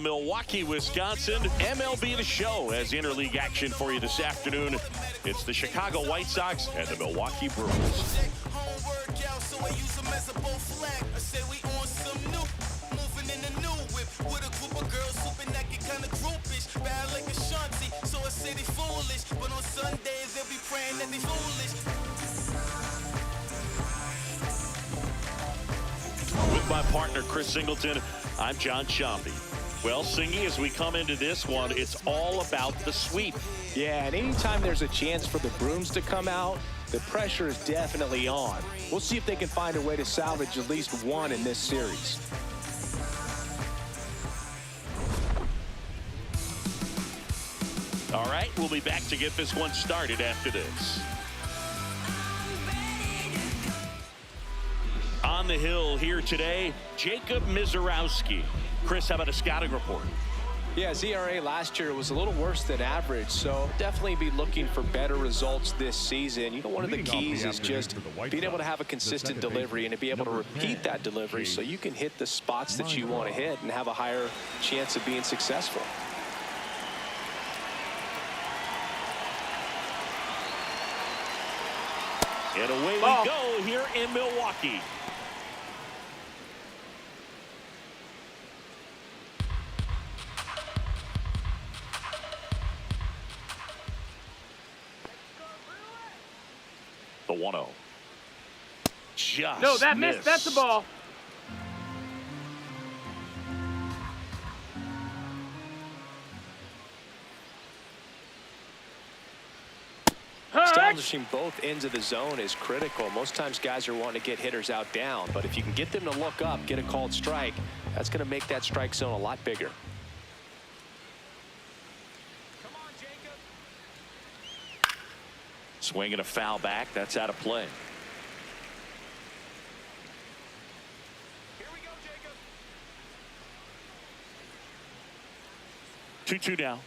Milwaukee, Wisconsin. MLB The Show has interleague action for you this afternoon. It's the Chicago White Sox and the Milwaukee Brewers. With my partner, Chris Singleton, I'm John Shambi. Well, Singy, as we come into this one, it's all about the sweep. Yeah, and anytime there's a chance for the Brooms to come out, the pressure is definitely on. We'll see if they can find a way to salvage at least one in this series. All right, we'll be back to get this one started after this. On the hill here today, Jacob Mizorowski. Chris, how about a scouting report? Yeah, his ERA last year was a little worse than average, so definitely be looking for better results this season. You know, one of the keys is just being able to have a consistent delivery and to be able to repeat that delivery so you can hit the spots that you want to hit and have a higher chance of being successful. And away we go here in Milwaukee. The 1-0. Just no, that missed. That's the ball. Establishing both ends of the zone is critical. Most times guys are wanting to get hitters out down, but if you can get them to look up, get a called strike, that's going to make that strike zone a lot bigger. Come on, Jacob. Swinging a foul back. That's out of play. Here we go, Jacob. 2-2 now.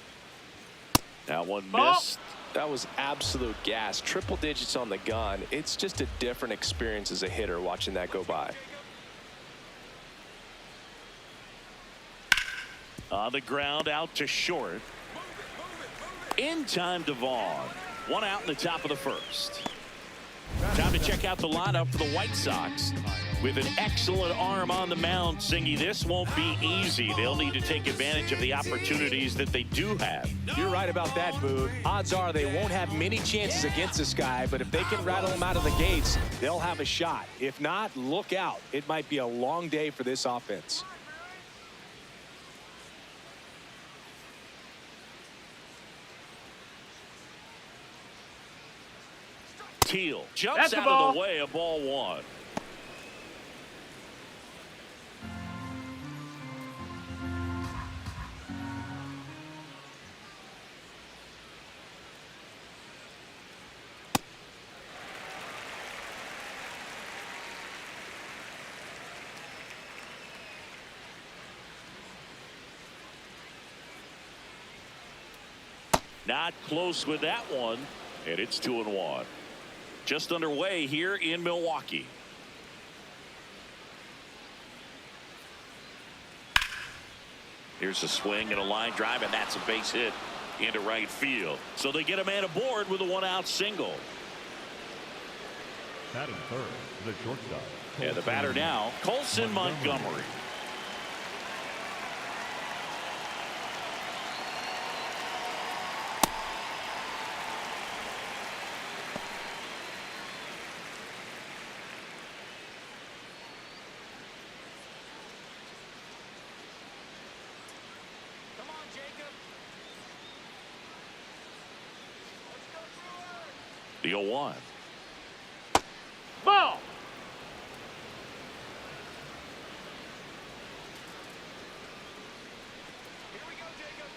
That one missed. That was absolute gas. Triple digits on the gun. It's just a different experience as a hitter watching that go by. On the ground, out to short. In time to Vaughn. One out in the top of the first. Time to check out the lineup for the White Sox. With an excellent arm on the mound, Singy, this won't be easy. They'll need to take advantage of the opportunities that they do have. You're right about that, Boog. Odds are they won't have many chances against this guy, but if they can rattle him out of the gates, they'll have a shot. If not, look out. It might be a long day for this offense. Teal jumps out of the way of ball one. Not close with that one, and it's 2-1. Just underway here in Milwaukee. Here's a swing and a line drive, and that's a base hit into right field. So they get a man aboard with a one-out single. Batting third, the shortstop. And the batter now, Colson Montgomery. The 0-1. Ball. Here we go, Jacob.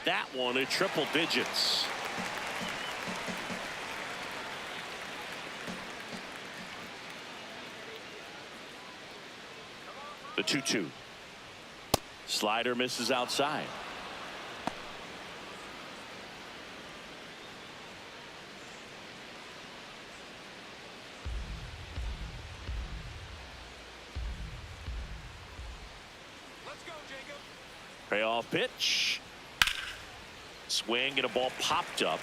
That one in triple digits. The 2-2. Slider misses outside. Payoff pitch. Swing and a ball popped up.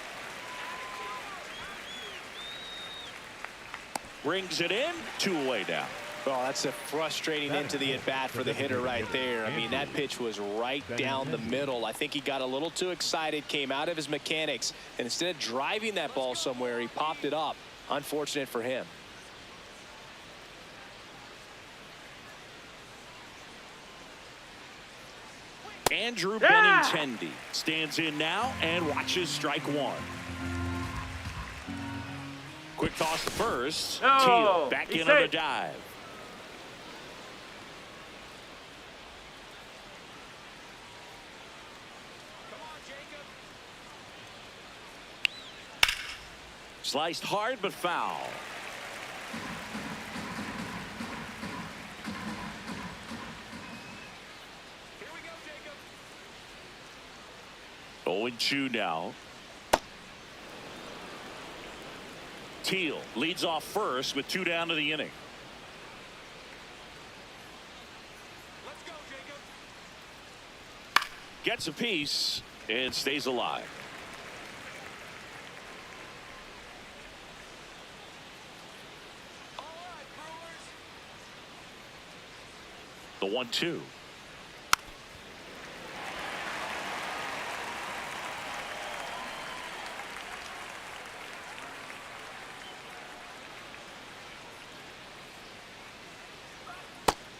Brings it in. 2 away now. Well, that's a frustrating into the at-bat for the hitter right there. I mean, that pitch was right down the middle. I think he got a little too excited, came out of his mechanics, and instead of driving that ball somewhere, he popped it up. Unfortunate for him. Andrew Benintendi stands in now and watches strike 1. Quick toss to first. Teal back in on the dive. Sliced hard but foul. Here we go, Jacob. 0-2 now. Teal leads off first with 2 down to the inning. Let's go, Jacob. Gets a piece and stays alive. All right, Brewers. The 1-2.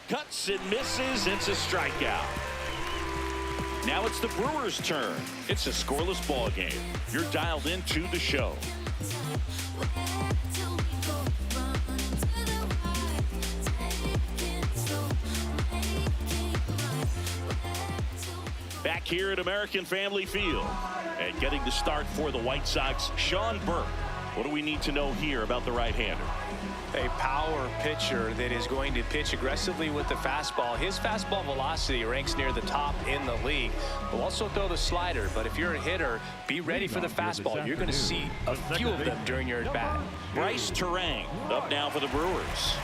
Cuts and misses. It's a strikeout. Now it's the Brewers' turn. It's a scoreless ball game. You're dialed into the show. Back here at American Family Field and getting the start for the White Sox, Sean Burke. What do we need to know here about the right-hander? A power pitcher that is going to pitch aggressively with the fastball. His fastball velocity ranks near the top in the league. Will also throw the slider, but if you're a hitter, be ready for the fastball. You're going to see a few of them during your at-bat. Bryce Terang up now for the Brewers.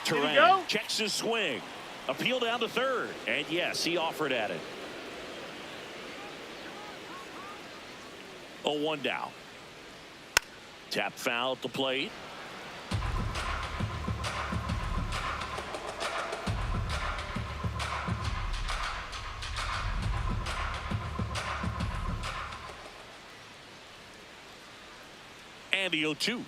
Terang checks his swing. Appeal down to third. And yes, he offered at it. 0-1 down. Tap foul at the plate. And the 0-2.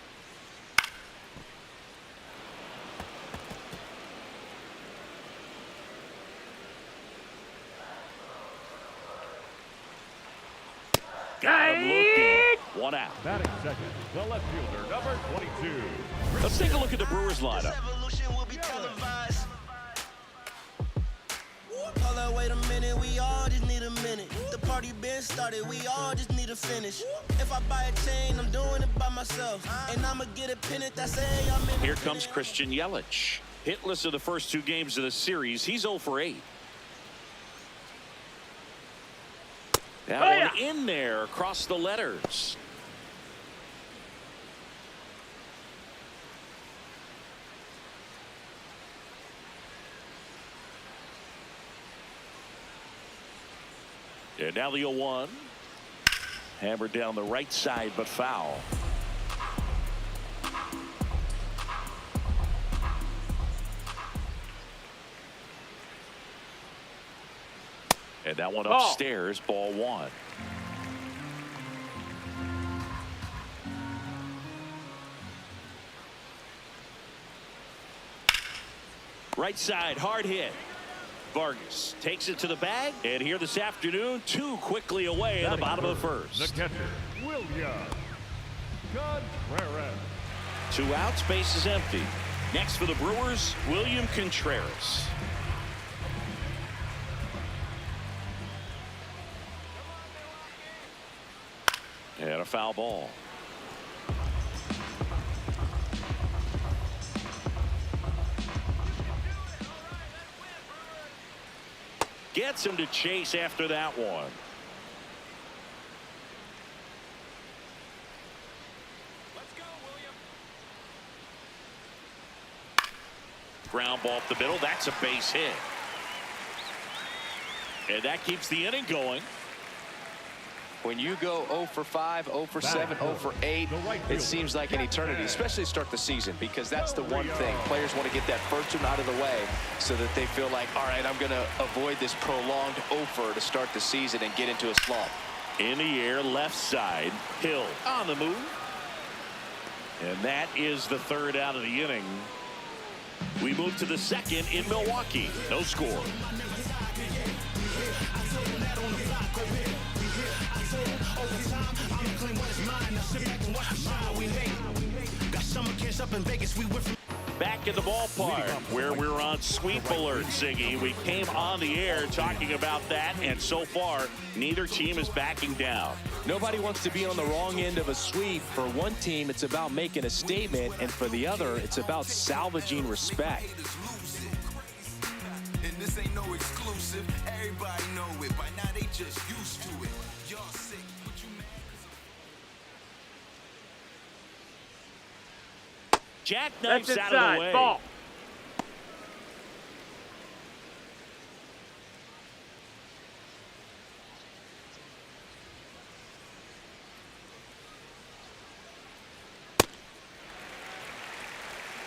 Got him looking. 1 out. Batting second, the left fielder, number 22. Let's take a look at the Brewers lineup. Hold up, wait a minute, we all just need a minute. The party been started, we all just need to finish. If I buy a chain, I'm doing it by myself. And I'ma get a pennant that say I'm in. Here comes Christian Yelich. Hitless of the first 2 games of the series. He's 0 for 8. That one in there across the letters. And now the 0-1. Hammered down the right side, but foul. And that one upstairs, ball 1. Right side, hard hit. Vargas takes it to the bag, and here this afternoon, 2 quickly away in the bottom of the first. The catcher, William Contreras. 2 outs, base is empty. Next for the Brewers, William Contreras. And a foul ball. Gets him to chase after that one. Ground ball up the middle. That's a base hit. And that keeps the inning going. When you go 0 for 5, 0 for 7, 0 for 8, it seems like an eternity, especially to start the season, because that's the one thing. Players want to get that first one out of the way so that they feel like, all right, I'm going to avoid this prolonged 0 for to start the season and get into a slump. In the air, left side. Hill on the move. And that is the third out of the inning. We move to the second in Milwaukee. No score. Back in the ballpark where we're on sweep alert, Ziggy. We came on the air talking about that, and so far, neither team is backing down. Nobody wants to be on the wrong end of a sweep. For one team, it's about making a statement, and for the other, it's about salvaging respect. And this ain't no exclusive. Everybody know it. By now they just used to it. Y'all sick. What you mad? Jackknifes out of the way. Ball.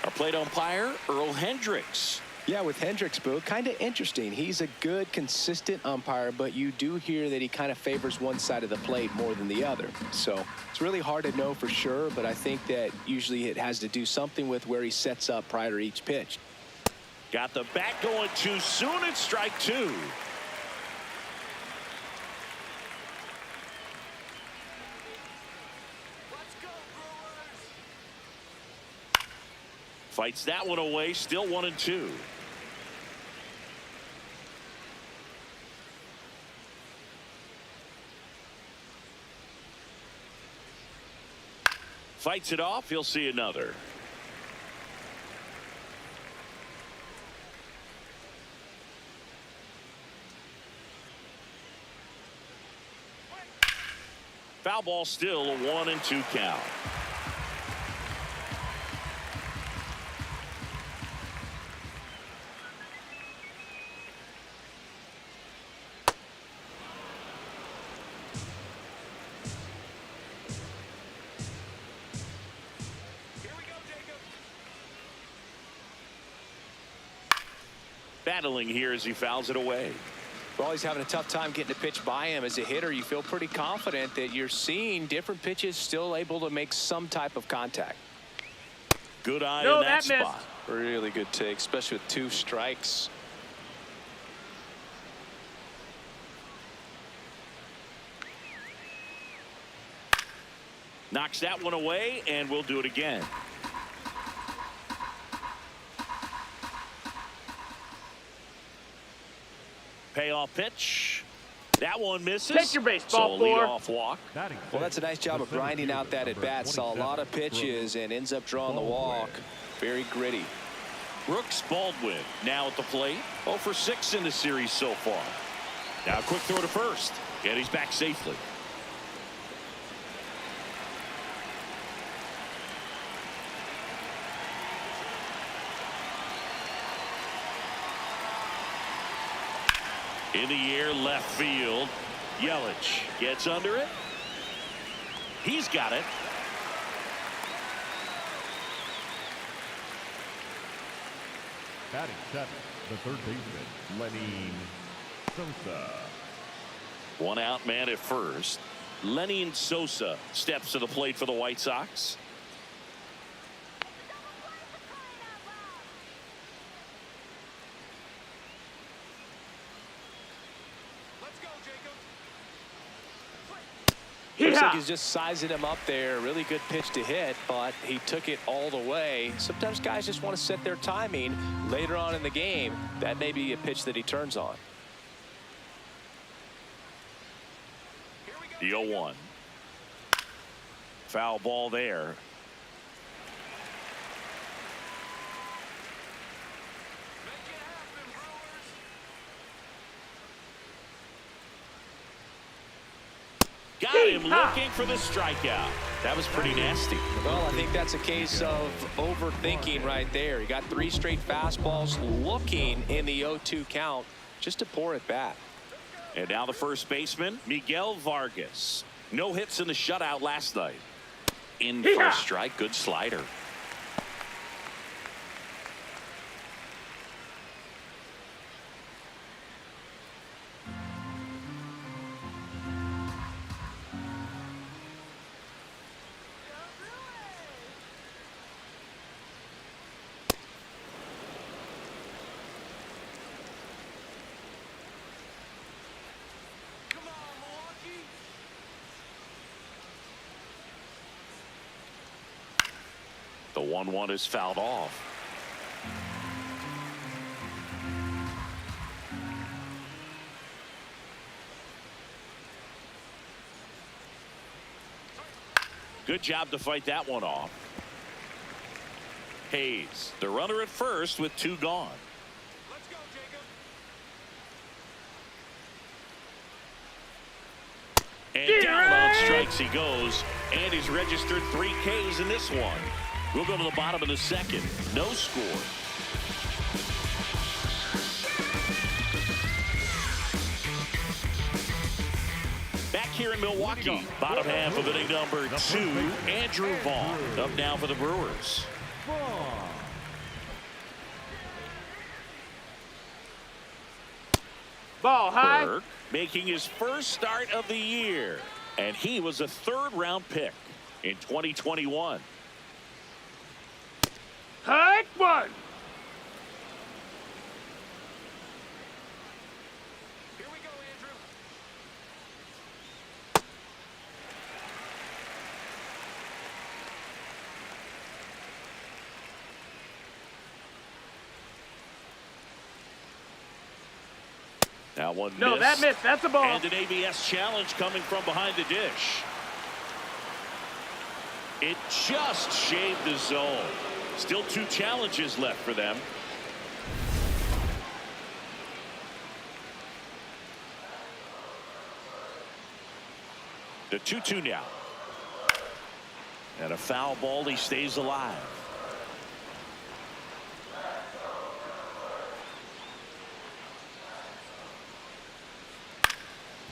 Our plate umpire, Earl Hendricks. Yeah, with Hendricks, Boo, kind of interesting. He's a good, consistent umpire, but you do hear that he kind of favors one side of the plate more than the other. So it's really hard to know for sure, but I think that usually it has to do something with where he sets up prior to each pitch. Got the bat going too soon at strike two. Fights that one away, still 1-2. Fights it off, he'll see another. Foul ball, still a 1-2 count. Battling here as he fouls it away. Well, he's having a tough time getting a pitch by him. As a hitter, you feel pretty confident that you're seeing different pitches still able to make some type of contact. Good eye in that spot. Missed. Really good take, especially with 2 strikes. Knocks that one away, and we'll do it again. Payoff pitch. That one misses. Take your baseball, so a leadoff walk. Well, that's a nice job of grinding out that at bat. Saw a lot of pitches and ends up drawing the walk. Very gritty. Brooks Baldwin now at the plate. 0 for 6 in the series so far. Now a quick throw to first, and he's back safely. In the air, left field. Yelich gets under it. He's got it. Batting 7, the third baseman, Lenny Sosa. One out man at first. Lenny Sosa steps to the plate for the White Sox. Looks like he's just sizing him up there. Really good pitch to hit, but he took it all the way. Sometimes guys just want to set their timing later on in the game. That may be a pitch that he turns on. The 0-1. Foul ball there. Got him looking for the strikeout. That was pretty nasty. Well, I think that's a case of overthinking right there. He got 3 straight fastballs looking in the 0-2 count just to pour it back. And now the first baseman, Miguel Vargas. No hits in the shutout last night. In for a strike. Good slider. The 1-1 is fouled off. Good job to fight that one off. Hayes, the runner at first with 2 gone. Let's go, Jacob. And down on strikes he goes, and he's registered 3 Ks in this one. We'll go to the bottom of the second. No score. Back here in Milwaukee, bottom half of inning number 2, Andrew Vaughn up now for the Brewers. Ball high. Burke making his first start of the year, and he was a 3rd-round pick in 2021. Hike one. Here we go, Andrew. That one No, missed. that missed. That's a ball. And an ABS challenge coming from behind the dish. It just shaved the zone. Still 2 challenges left for them. The 2-2 now. And a foul ball. He stays alive.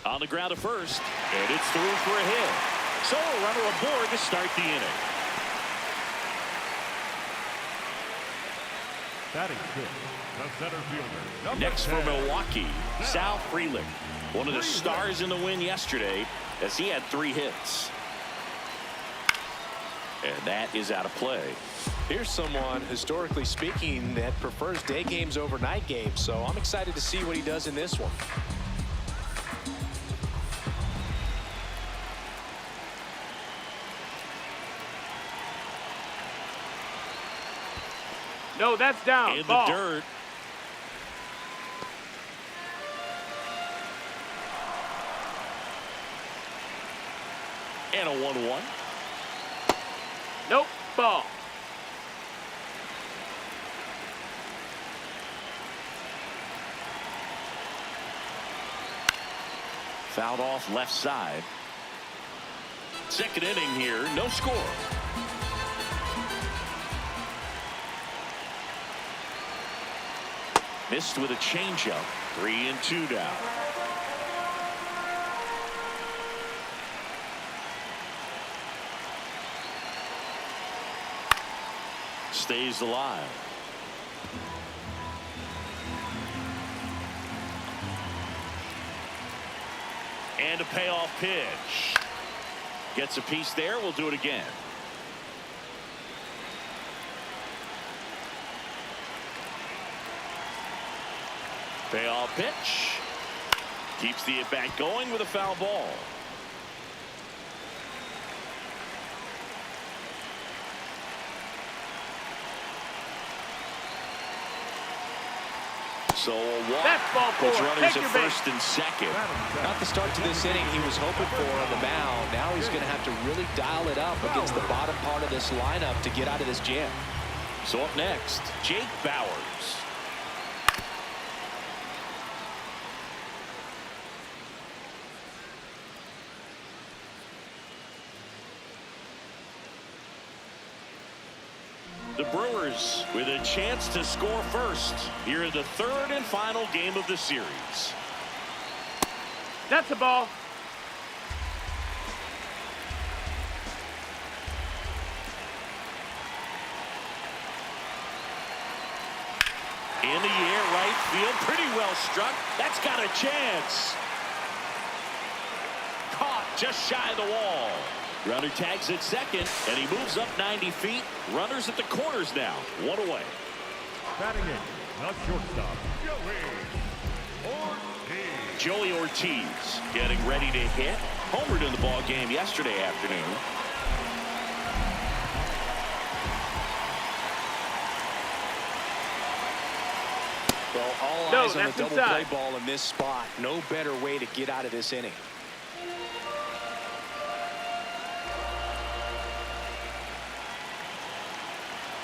On the ground to first, and it's through for a hit. So a runner aboard to start the inning. Batting 6, the center fielder. Number Next for 10. Milwaukee, Sal Frelick, one of the stars in the win yesterday, as he had 3 hits. And that is out of play. Here's someone, historically speaking, that prefers day games over night games. So I'm excited to see what he does in this one. No, that's down. In Ball. the dirt. And a 1-1. Nope. Ball. Fouled off left side. Second inning here, no score. Missed with a changeup. 3-2 down. Stays alive. And a payoff pitch. Gets a piece there. We'll do it again. Payoff pitch. Keeps the at-bat going with a foul ball. So a walk That's ball puts 4. runners Take at your base. first and second. Not the start to this inning he was hoping for on the mound. Now he's going to have to really dial it up against the bottom part of this lineup to get out of this jam. So up next, Jake Bauers. The Brewers with a chance to score first here in the third and final game of the series. That's a ball. In the air, right field, pretty well struck. That's got a chance. Caught just shy of the wall. Runner tags at second, and he moves up 90 feet. Runners at the corners now. One away. Batting in, not shortstop, Joey Ortiz getting ready to hit. Homered in the ball game yesterday afternoon. Well, all eyes on the double play ball in this spot. No better way to get out of this inning.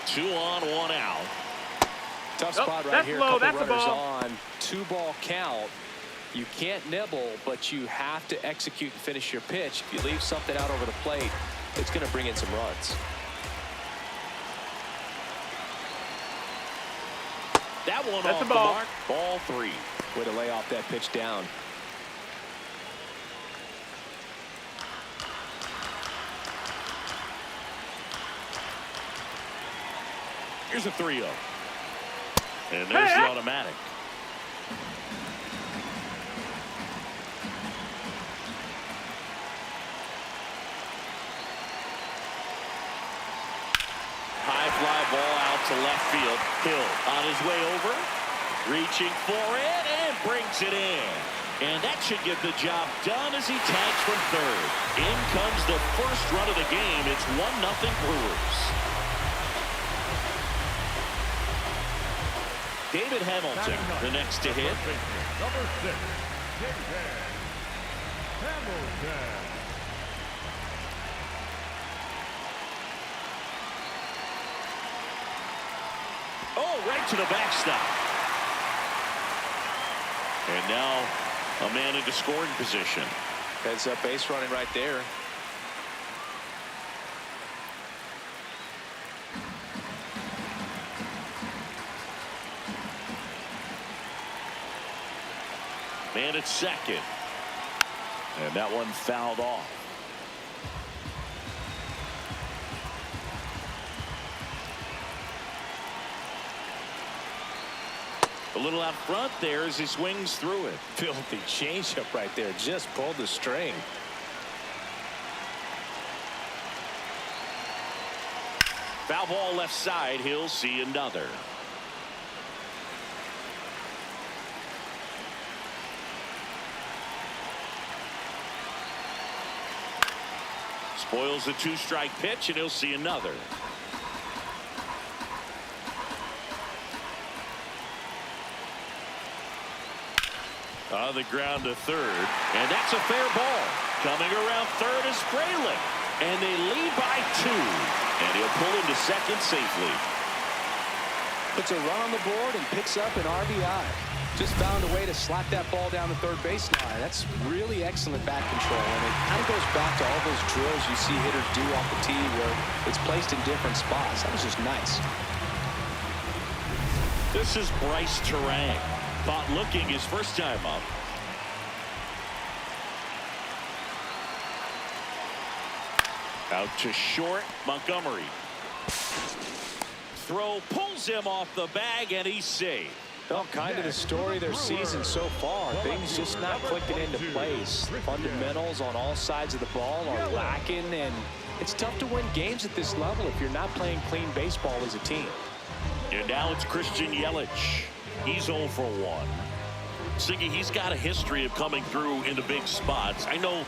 Two on, one out. Tough spot right here. Low. Couple That's runners a ball. on. 2-ball count. You can't nibble, but you have to execute and finish your pitch. If you leave something out over the plate, it's going to bring in some runs. That one That's off a the ball. mark. Ball 3. Way to lay off that pitch down. Here's a 3-0. And there's the automatic. High fly ball out to left field. Hill on his way over. Reaching for it and brings it in. And that should get the job done as he tags from third. In comes the first run of the game. It's 1-0 Brewers. David Hamilton, the next to hit. number 6, David Hamilton. Oh, right to the backstop. And now a man into scoring position. Heads up base running right there. Man at second. And that one fouled off. A little out front there as he swings through it. Filthy changeup right there. Just pulled the string. Foul ball left side. He'll see another. Spoils the 2-strike pitch, and he'll see another. On the ground to third, and that's a fair ball. Coming around third is Fraley, and they lead by 2, and he'll pull into second safely. Puts a run on the board and picks up an RBI. Just found a way to slap that ball down the third baseline. That's really excellent bat control, and it kind of goes back to all those drills you see hitters do off the tee where it's placed in different spots. That was just nice. This is Bryce Terang. Thought looking his first time up. Out to short, Montgomery. Throw pulls him off the bag, and he's safe. Well, kind of the story of their season so far. Things just not clicking into place. Fundamentals on all sides of the ball are lacking, and it's tough to win games at this level if you're not playing clean baseball as a team. And now it's Christian Yelich. He's 0 for 1. Siggy, he's got a history of coming through into big spots. I know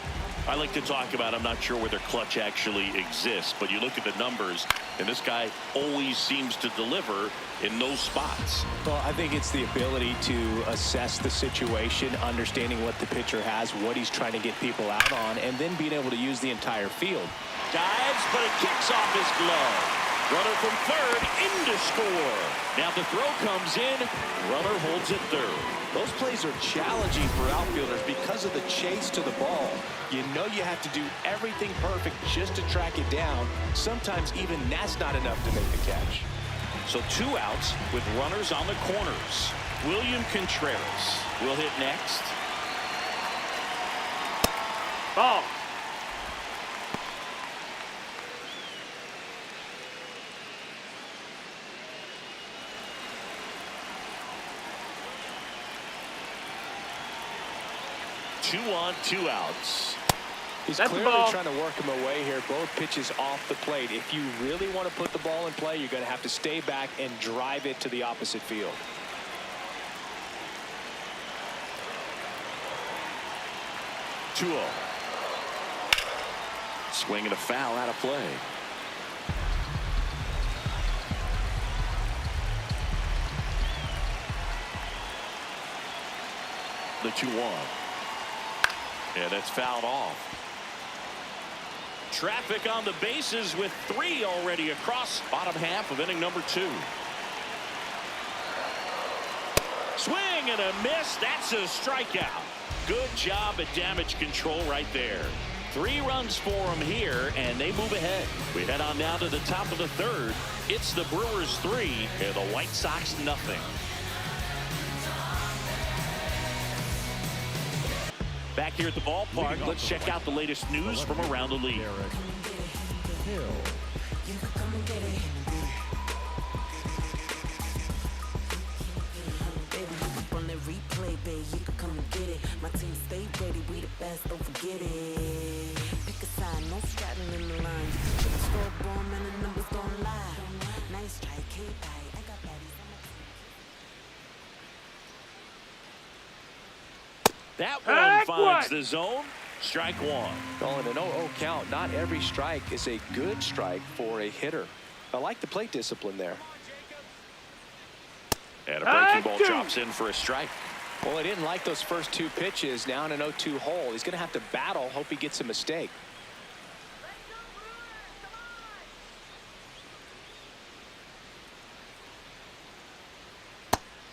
I like to talk about, I'm not sure whether clutch actually exists, but you look at the numbers, and this guy always seems to deliver in those spots. Well, I think it's the ability to assess the situation, understanding what the pitcher has, what he's trying to get people out on, and then being able to use the entire field. Dives, but it kicks off his glove. Runner from third in to score. Now the throw comes in. Runner holds it third. Those plays are challenging for outfielders because of the chase to the ball. You know you have to do everything perfect just to track it down. Sometimes even that's not enough to make the catch. So 2 outs with runners on the corners. William Contreras will hit next. Ball. Two on, 2 outs. He's That's clearly the ball. trying to work him away here. Both pitches off the plate. If you really want to put the ball in play, you're going to have to stay back and drive it to the opposite field. Two 0. Swing and a foul out of play. The 2-1. Yeah, that's fouled off. Traffic on the bases with 3 already across bottom half of inning number 2. Swing and a miss. That's a strikeout. Good job at damage control right there. 3 runs for them here, and they move ahead. We head on down to the top of the 3rd. It's the Brewers 3 and the White Sox nothing. Back here at the ballpark, let's check out the latest news from around the league. My team stay ready, we the best, don't forget it. Pick a side, no straddling in the line. Check the scoreboard, man, the numbers don't lie. Nice strike, hit right. I got baddies on my team. That one finds the zone. Strike 1. Well, in an 0-0 count, not every strike is a good strike for a hitter. I like the plate discipline there. And a breaking ball chops in for a strike. Well, he didn't like those first 2 pitches. Now in an 0-2 hole, he's going to have to battle, hope he gets a mistake.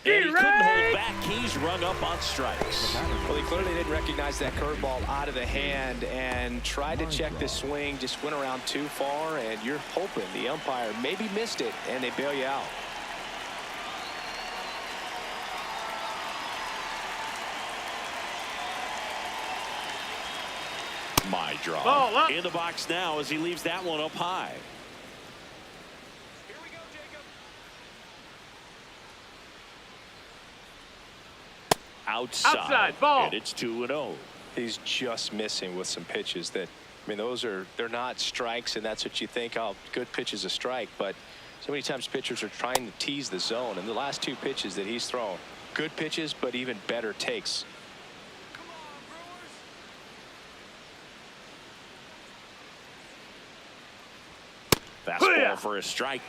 And he couldn't hold back. He's rung up on strikes. Well, he clearly didn't recognize that curveball out of the hand and tried to check the swing, just went around too far, and you're hoping the umpire maybe missed it, and they bail you out. My draw. Ball up. In the box now as he leaves that one up high. Here we go, Jacob. Outside. Ball. And it's 2-0. He's just missing with some pitches that, I mean, they're not strikes, and that's what you think, oh, good pitch is a strike. But so many times pitchers are trying to tease the zone, and the last 2 pitches that he's thrown, good pitches, but even better takes. Fastball for a strike.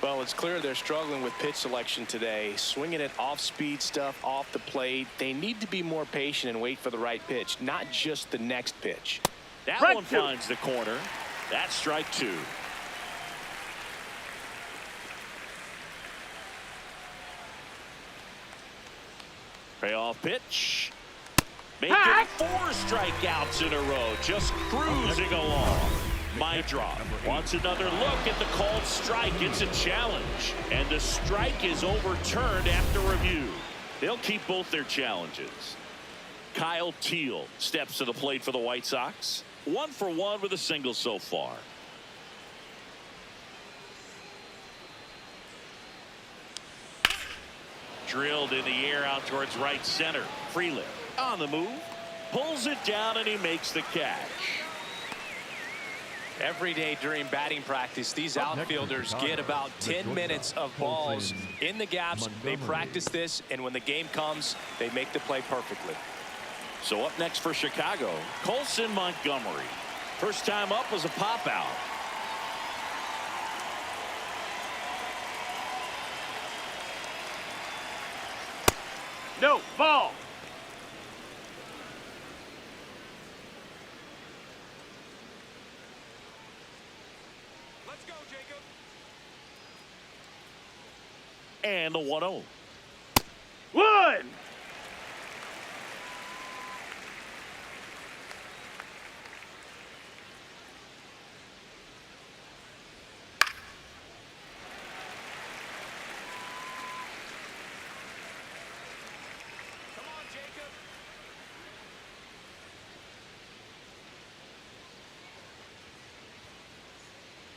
Well, it's clear they're struggling with pitch selection today. Swinging it off-speed stuff off the plate. They need to be more patient and wait for the right pitch, not just the next pitch. That one finds the corner. That's strike 2. Payoff pitch. Making 4 strikeouts in a row. Just cruising along. My drop wants another look at the called strike. It's a challenge, and the strike is overturned after review. They'll keep both their challenges. Kyle Teal steps to the plate for the White Sox. 1 for 1 with a single so far. Drilled in the air out towards right center. Freeland on the move, pulls it down, and he makes the catch. Every day during batting practice, these outfielders get about 10 minutes of balls in the gaps. They practice this, and when the game comes, they make the play perfectly. So up next for Chicago, Colson Montgomery. First time up was a pop out. No, ball. And the 1-0. One.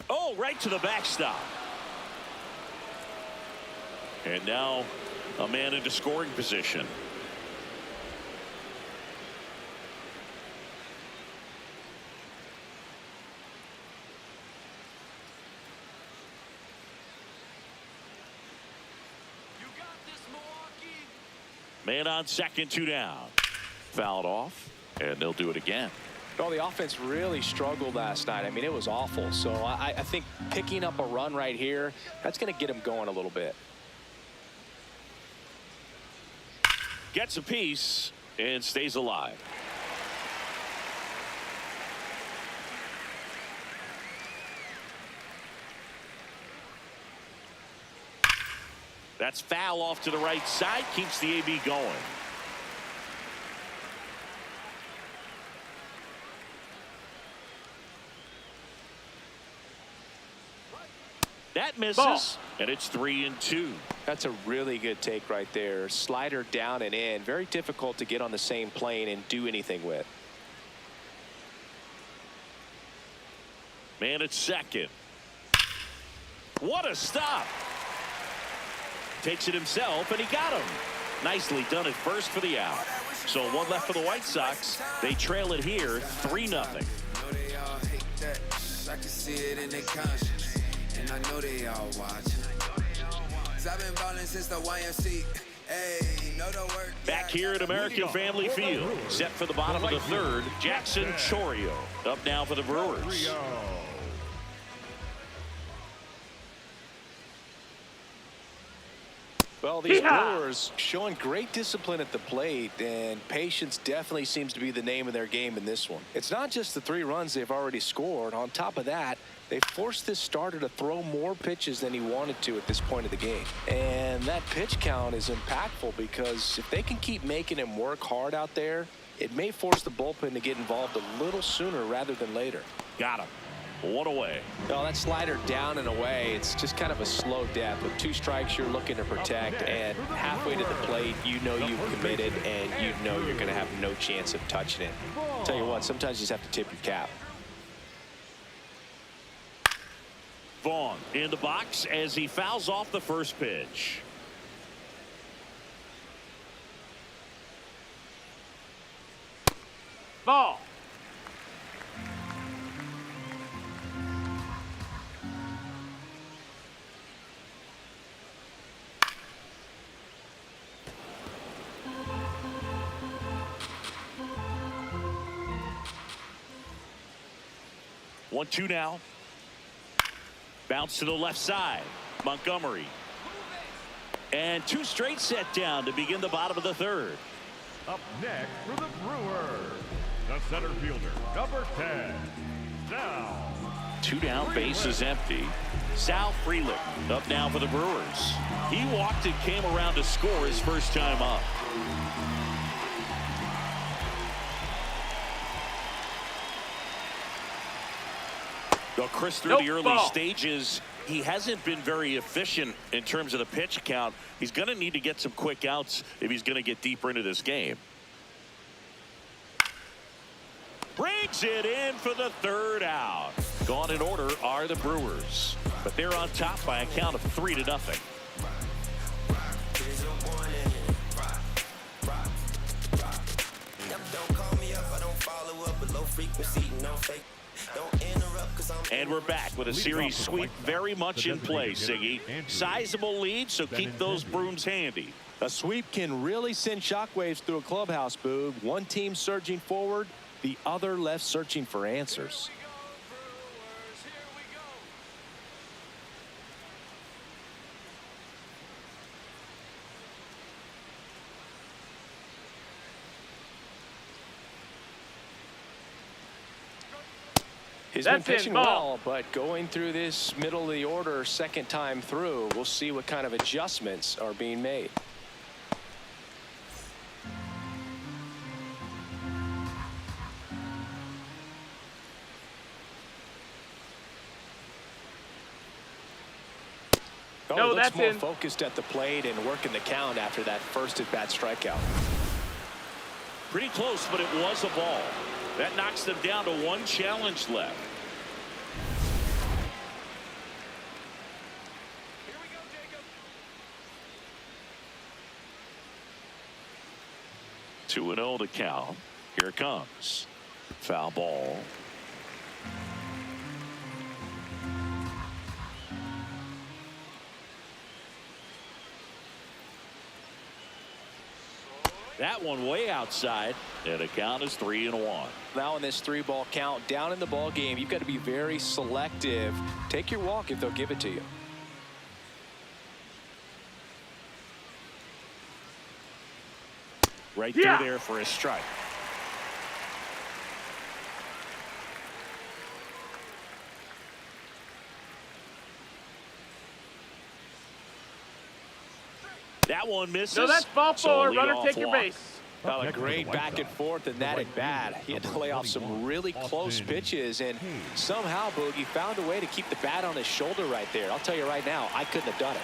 Oh, right to the backstop. And now a man into scoring position. Man on second, 2 down. Fouled off, and they'll do it again. Well, the offense really struggled last night. I mean, it was awful. So I think picking up a run right here, that's going to get them going a little bit. Gets a piece and stays alive. That's foul off to the right side. Keeps the AB going. That misses. Ball. And it's 3-2. That's a really good take right there. Slider down and in. Very difficult to get on the same plane and do anything with. Man at second. What a stop. Takes it himself, and he got him. Nicely done at first for the out. So 1 left for the White Sox. They trail it here 3-0. Know they all hate that. I can see it in their conscience. And I know they all watching. I've been balling since the YMC. Hey, know the work. Back here at American Family Field. Set for the bottom of the third. Jackson Chourio up now for the Brewers. Well, these Brewers showing great discipline at the plate, and patience definitely seems to be the name of their game in this one. It's not just the 3 runs they've already scored. On top of that, they forced this starter to throw more pitches than he wanted to at this point of the game. And that pitch count is impactful because if they can keep making him work hard out there, it may force the bullpen to get involved a little sooner rather than later. Got him. 1 away. Well, that slider down and away, it's just kind of a slow death. With 2 strikes, you're looking to protect, and halfway to the plate, you know you've committed, and you know you're going to have no chance of touching it. Tell you what, sometimes you just have to tip your cap. Vaughn in the box as he fouls off the first pitch. Ball. One, 2 now. Bounce to the left side. Montgomery. And 2 straight set down to begin the bottom of the third. Up next for the Brewers, the center fielder, number 10, Sal. 2 down, base is empty. Sal Frelick up now for the Brewers. He walked and came around to score his first time up. Well, Chris, through the early stages, he hasn't been very efficient in terms of the pitch count. He's going to need to get some quick outs if he's going to get deeper into this game. Brings it in for the 3rd out. Gone in order are the Brewers, but they're on top by a count of 3-0. And we're back with a series sweep very much in play, Siggy. Sizable lead, so keep those brooms handy. A sweep can really send shockwaves through a clubhouse, Boob. One team surging forward, the other left searching for answers. He's been pitching well, but going through this middle of the order second time through, we'll see what kind of adjustments are being made. No, looks that's more in. Focused at the plate and working the count after that first at-bat strikeout. Pretty close, but it was a ball. That knocks them down to one challenge left. Here we go, Jacob. 2-0 to count. Here it comes. Foul ball. That one way outside, and the count is 3-1. Now in this 3-ball count, down in the ball game, you've got to be very selective. Take your walk if they'll give it to you. Right through there for a strike. That one misses. No, that's ball four. Runner, take your base. A great back and forth in that at bat. He had to lay off some really close pitches, and somehow Boogie found a way to keep the bat on his shoulder right there. I'll tell you right now, I couldn't have done it.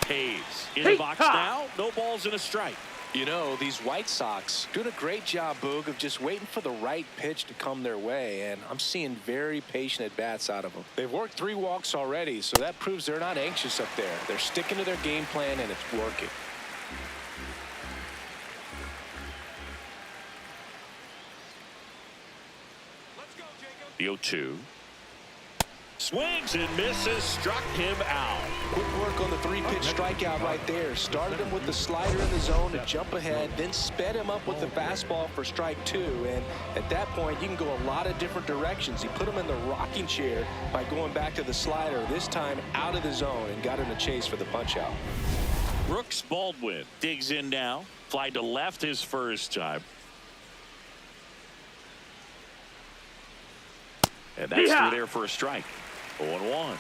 Hayes in the box now. No balls and a strike. You know, these White Sox doing a great job, Boog, of just waiting for the right pitch to come their way, and I'm seeing very patient at-bats out of them. They've worked 3 walks already, so that proves they're not anxious up there. They're sticking to their game plan, and it's working. Let's go, Jacob. The 0-2. Swings and misses, struck him out. Quick work on the 3-pitch strikeout right there. Started him with the slider in the zone to jump ahead, then sped him up with the fastball for strike 2. And at that point, you can go a lot of different directions. He put him in the rocking chair by going back to the slider, this time out of the zone, and got him to chase for the punch-out. Brooks Baldwin digs in now. Fly to left his first time. And that's through there for a strike. 0-1.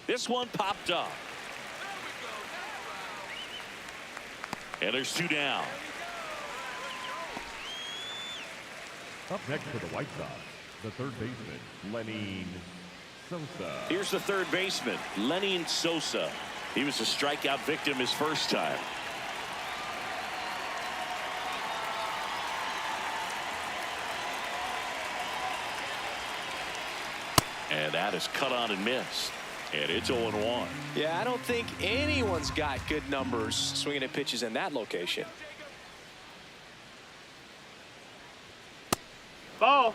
This one popped up. And there's 2 down. Up next for the White Sox, the third baseman, Lenny Sosa. Here's the third baseman, Lenny Sosa. He was a strikeout victim his first time. And that is cut on and missed. And it's 0-1. Yeah, I don't think anyone's got good numbers swinging at pitches in that location. Ball.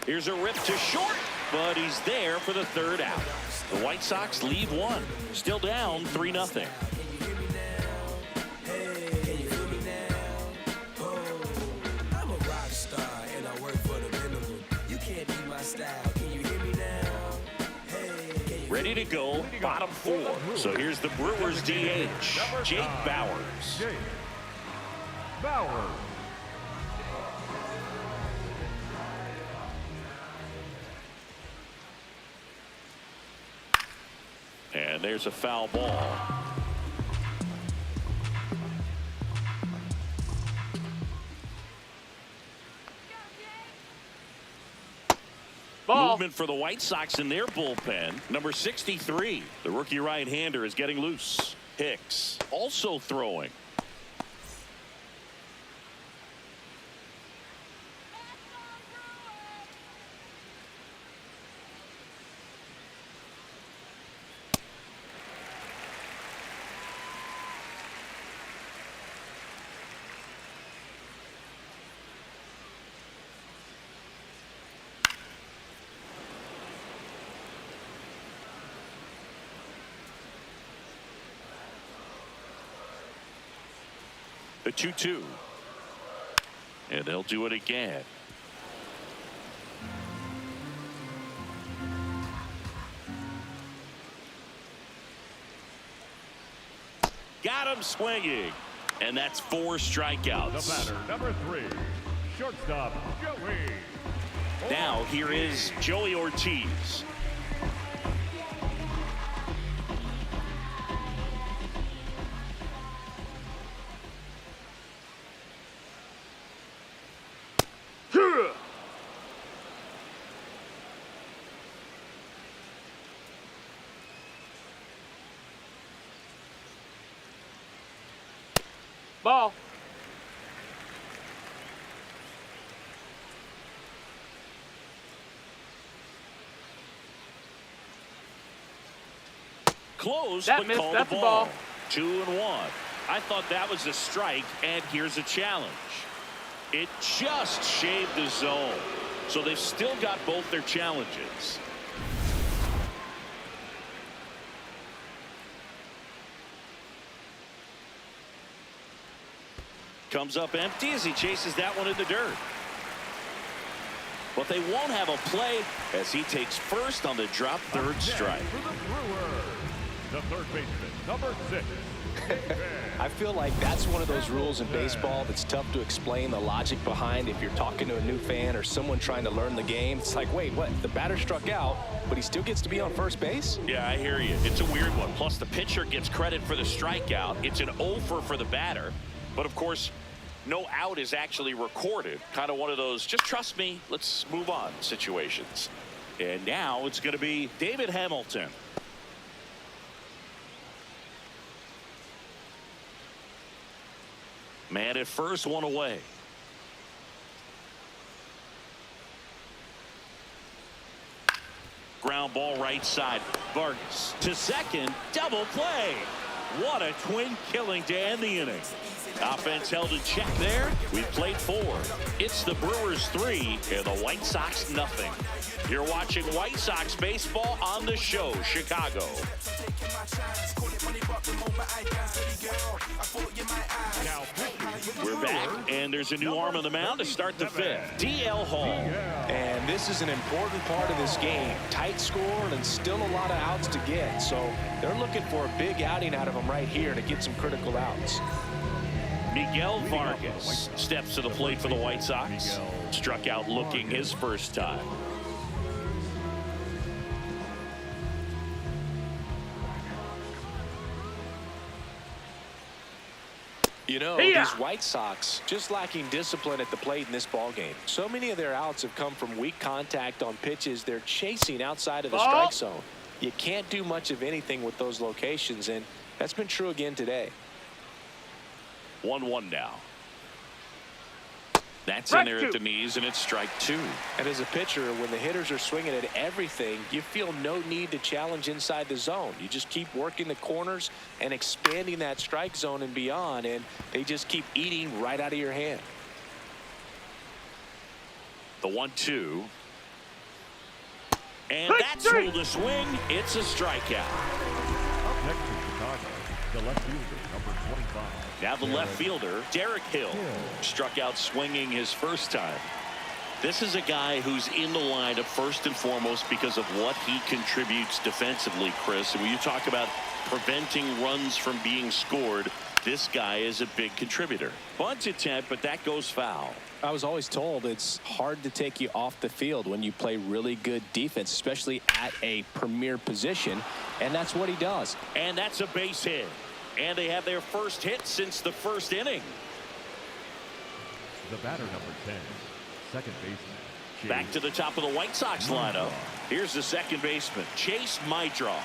Here's a rip to short, but he's there for the third out. The White Sox leave 1. Still down 3-0. Ready to go, bottom 4. So here's the Brewers DH, Jake Bauers. Jake Bauers. And there's a foul ball. Ball. Movement for the White Sox in their bullpen. Number 63, the rookie right-hander, is getting loose. Hicks also throwing. The 2-2. And they'll do it again. Got him swinging. And that's 4 strikeouts. The batter, number 3, shortstop, Joey. Now here is Joey Ortiz. Ball. Close, That but missed. called That's the a ball. ball. 2-1. I thought that was a strike, and here's a challenge. It just shaved the zone, so they've still got both their challenges. Comes up empty as he chases that one in the dirt. But they won't have a play as he takes first on the drop third strike. For the Brewers, the third baseman, number 6. I feel like that's one of those rules in baseball that's tough to explain the logic behind if you're talking to a new fan or someone trying to learn the game. It's like, wait, what? The batter struck out, but he still gets to be on first base? Yeah, I hear you. It's a weird one. Plus, the pitcher gets credit for the strikeout. It's an over for the batter. But, of course, no out is actually recorded. Kind of one of those, just trust me, let's move on situations. And now it's going to be David Hamilton. Man at first, one away. Ground ball right side. Vargas to second. Double play. What a twin killing to end the inning. Offense held in check there. We've played 4. It's the Brewers 3 and the White Sox nothing. You're watching White Sox baseball on the show, Chicago. We're back, and there's a new arm on the mound to start the 5th. DL Hall. And this is an important part of this game. Tight score and still a lot of outs to get. So they're looking for a big outing out of them right here to get some critical outs. Miguel Vargas steps to the plate for the White Sox. Struck out looking his first time. You know, these White Sox just lacking discipline at the plate in this ball game. So many of their outs have come from weak contact on pitches they're chasing outside of the strike zone. You can't do much of anything with those locations, and that's been true again today. 1-1 now. That's in there at the knees, and it's strike 2. And as a pitcher, when the hitters are swinging at everything, you feel no need to challenge inside the zone. You just keep working the corners and expanding that strike zone and beyond, and they just keep eating right out of your hand. The 1-2. And that's ruled a swing. It's a strikeout. Up next to Chicago, the left fielder, number 25. Now the left fielder, Derek Hill, struck out swinging his first time. This is a guy who's in the lineup first and foremost because of what he contributes defensively, Chris. And when you talk about preventing runs from being scored, this guy is a big contributor. Bunt attempt, but that goes foul. I was always told it's hard to take you off the field when you play really good defense, especially at a premier position, and that's what he does. And that's a base hit. And they have their first hit since the first inning. The batter, number 10, second baseman. Back to the top of the White Sox lineup. Here's the second baseman, Chase Mydra.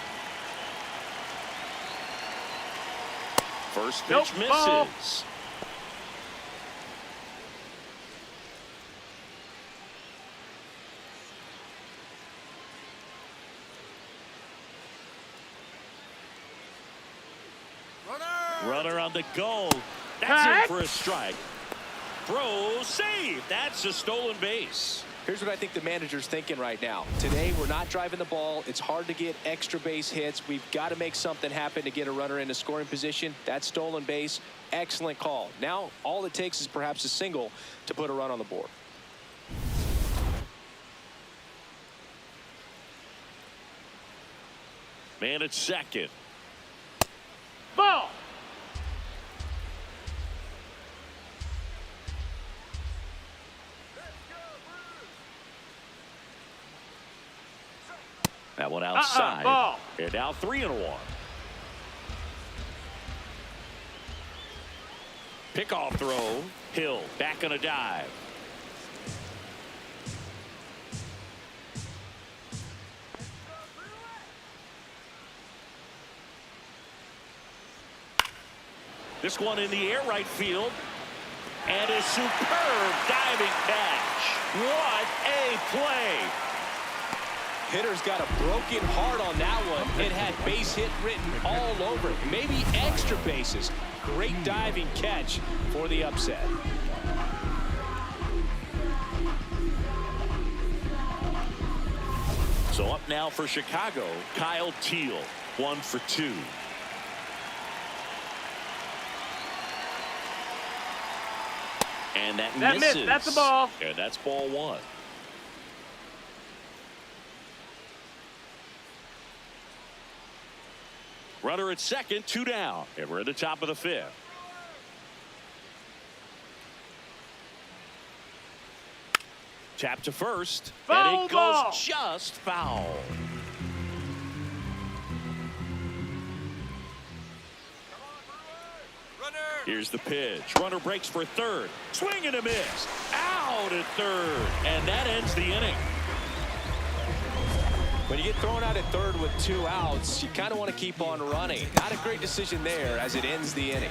First pitch misses. Runner on the go. That's in for a strike. Throw, save. That's a stolen base. Here's what I think the manager's thinking right now. Today, we're not driving the ball. It's hard to get extra base hits. We've got to make something happen to get a runner into scoring position. That stolen base, excellent call. Now, all it takes is perhaps a single to put a run on the board. Man at second. Ball. That one outside. Ball. And now 3-1. Pickoff throw. Hill back on a dive. This one in the air right field. And a superb diving catch. What a play. Hitter's got a broken heart on that one. It had base hit written all over it. Maybe extra bases. Great diving catch for the upset. So up now for Chicago, Kyle Teal, 1 for 2. And that misses. Missed. That's the ball. And that's ball 1. Runner at second, 2 down. And we're at the top of the 5th. Tap to first. Foul and it ball. goes just foul. Here's the pitch. Runner breaks for third. Swing and a miss. Out at third. And that ends the inning. When you get thrown out at third with 2 outs, you kind of want to keep on running. Not a great decision there as it ends the inning.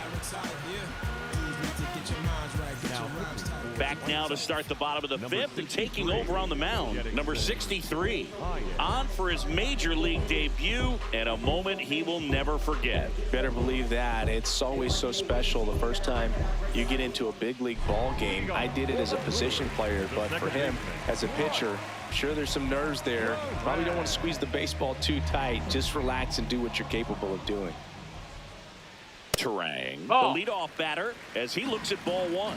Back now to start the bottom of the 5th and taking over on the mound, number 63. On for his major league debut and a moment he will never forget. Better believe that. It's always so special the first time you get into a big league ball game. I did it as a position player, but for him as a pitcher, sure there's some nerves there. Probably don't want to squeeze the baseball too tight. Just relax and do what you're capable of doing. Terang, the Ball. leadoff batter, as he looks at ball 1.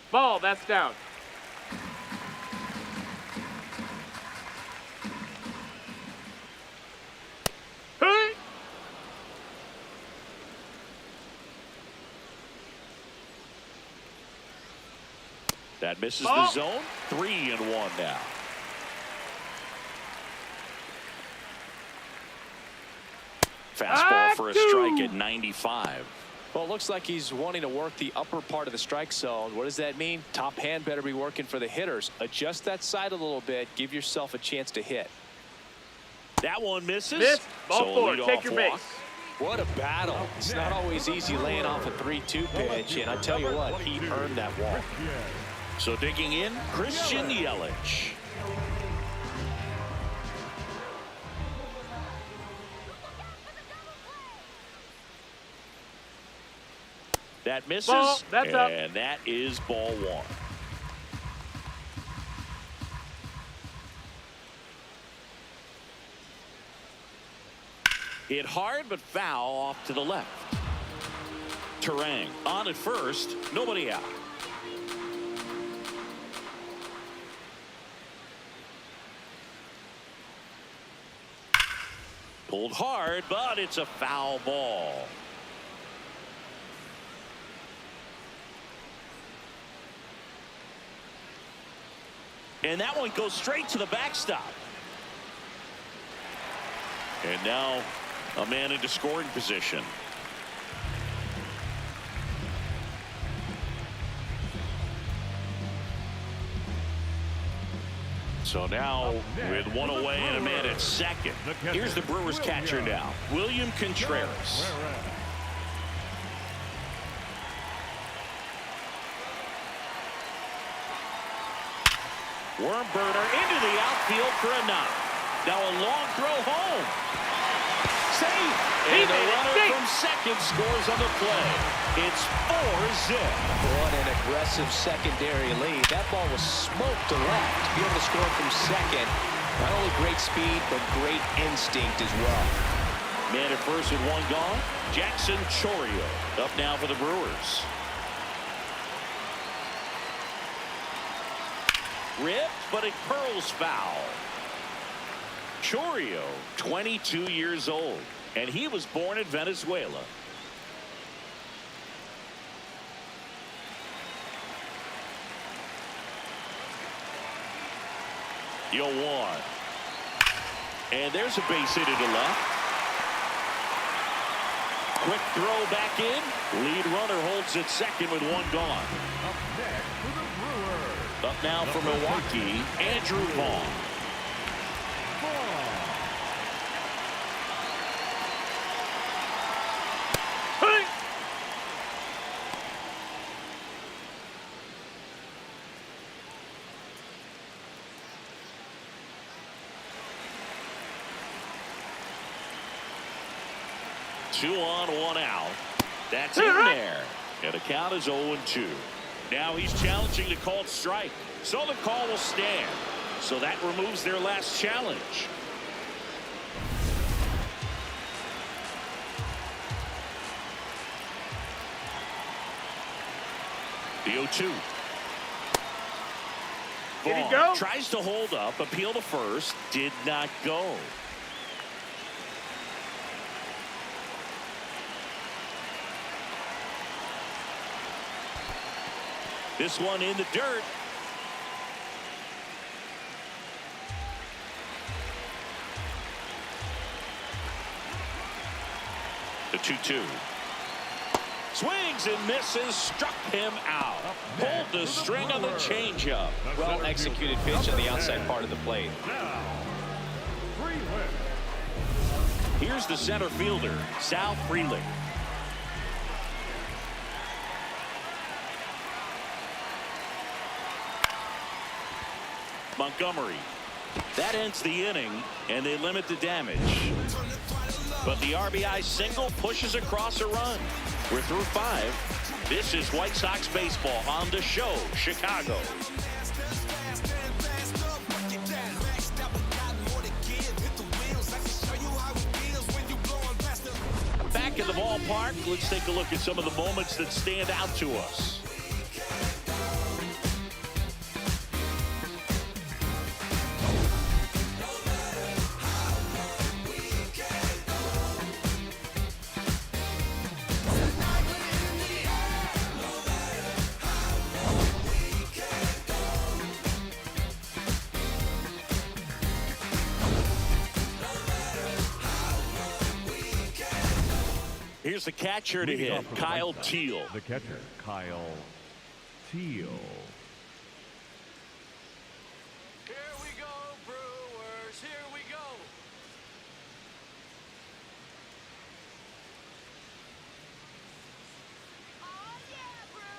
Ball. That's down. Hey. That misses Ball. the zone. 3-1 now. Fastball for a strike at 95. Well, it looks like he's wanting to work the upper part of the strike zone. What does that mean? Top hand better be working for the hitters. Adjust that side a little bit. Give yourself a chance to hit. That one misses. Miss. Ball So 4. leadoff Take your walk. base. What a battle. It's not always easy laying off a 3-2 pitch, and I tell you what, he earned that walk. So digging in, Christian Yelich. That misses. Ball. That's up. And that is ball 1. Hit hard but foul off to the left. Terang on at first, nobody out. Pulled hard, but it's a foul ball. And that one goes straight to the backstop. And now a man into scoring position. So now with 1 away and a man at second. Here's the Brewers catcher now, William Contreras. Worm burner into the outfield for a knock. Now a long throw home. Save And the runner from second scores on the play. It's 4-zip. What an aggressive secondary lead. That ball was smoked to left. To be able to score from second, not only great speed, but great instinct as well. Man at first with one gone. Jackson Chorio up now for the Brewers. Ripped, but it curls foul. Chorio, 22 years old, and he was born in Venezuela. The 0-1. And there's a base hit to left. Quick throw back in. Lead runner holds at second with one gone. Up next for the Brewers. Up now for Milwaukee, Andrew Vaughn. Hey! Two on, one out. That's in there. And the count is 0-2. Now he's challenging the called strike. So the call will stand. So that removes their last challenge. The 0-2. Did he Vaughn go? tries to hold up, appeal to first, did not go. This one in the dirt. The 2-2. Swings and misses, struck him out. Pulled the string on the changeup. Well executed pitch on the outside part of the plate. Now, Freeland. Here's the center fielder, Sal Frelick. Montgomery. That ends the inning, and they limit the damage. But the RBI single pushes across a run. We're through 5. This is White Sox baseball on the show, Chicago. Back in the ballpark, let's take a look at some of the moments that stand out to us. Here's the catcher to hit, Kyle Teal. The catcher, Kyle Teal. Here we go, Brewers. Here we go. Oh, yeah, Brewers.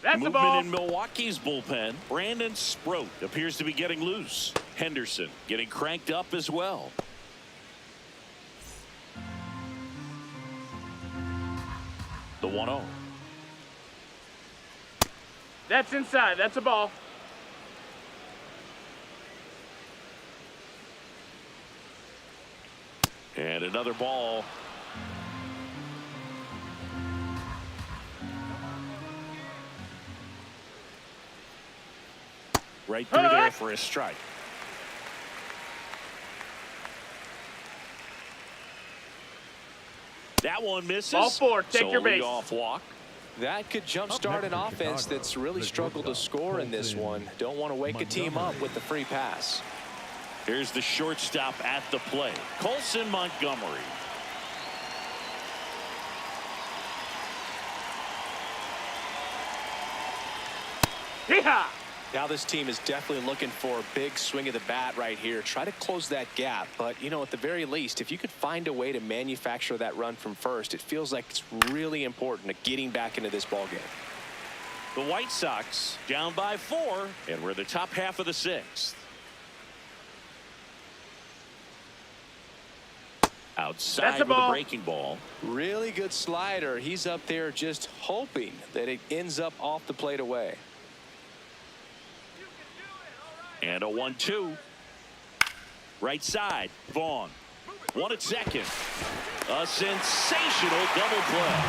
That's the Movement ball. in Milwaukee's bullpen. Brandon Sproat appears to be getting loose. Henderson getting cranked up as well. The 1-0. That's inside. That's a ball. And another ball. Right through there for a strike. That one misses. Ball 4. Take your base. Off walk. That could jumpstart an offense that's really struggled to score in this one. Don't want to wake a team up with the free pass. Here's the shortstop at the plate, Colson Montgomery. Yeehaw! Now this team is definitely looking for a big swing of the bat right here. Try to close that gap. But, you know, at the very least, if you could find a way to manufacture that run from first, it feels like it's really important to getting back into this ballgame. The White Sox down by 4, and we're the top half of the 6th. Outside with a breaking ball. Really good slider. He's up there just hoping that it ends up off the plate away. And a 1-2. Right side. Vaughn. 1 at second. A sensational double play.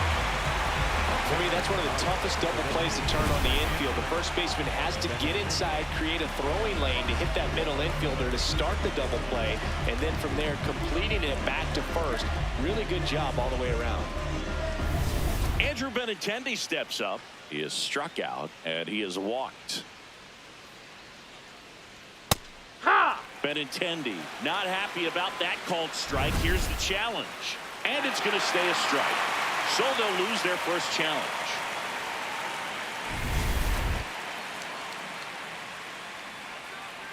For me, that's one of the toughest double plays to turn on the infield. The first baseman has to get inside, create a throwing lane to hit that middle infielder to start the double play, and then from there completing it back to first. Really good job all the way around. Andrew Benintendi steps up. He is struck out, and he is walked. Ha! Benintendi not happy about that called strike. Here's the challenge, and it's going to stay a strike. So they'll lose their first challenge.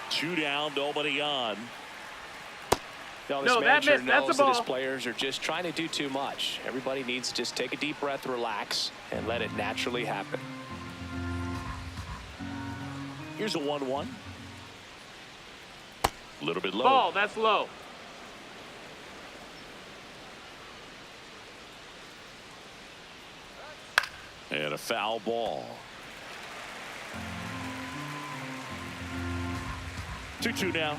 Two down, nobody on. No, that missed. That's a ball. His players are just trying to do too much. Everybody needs to just take a deep breath, relax, and let it naturally happen. Here's a 1-1. A little bit low. Ball, that's low. And a foul ball. 2-2 now.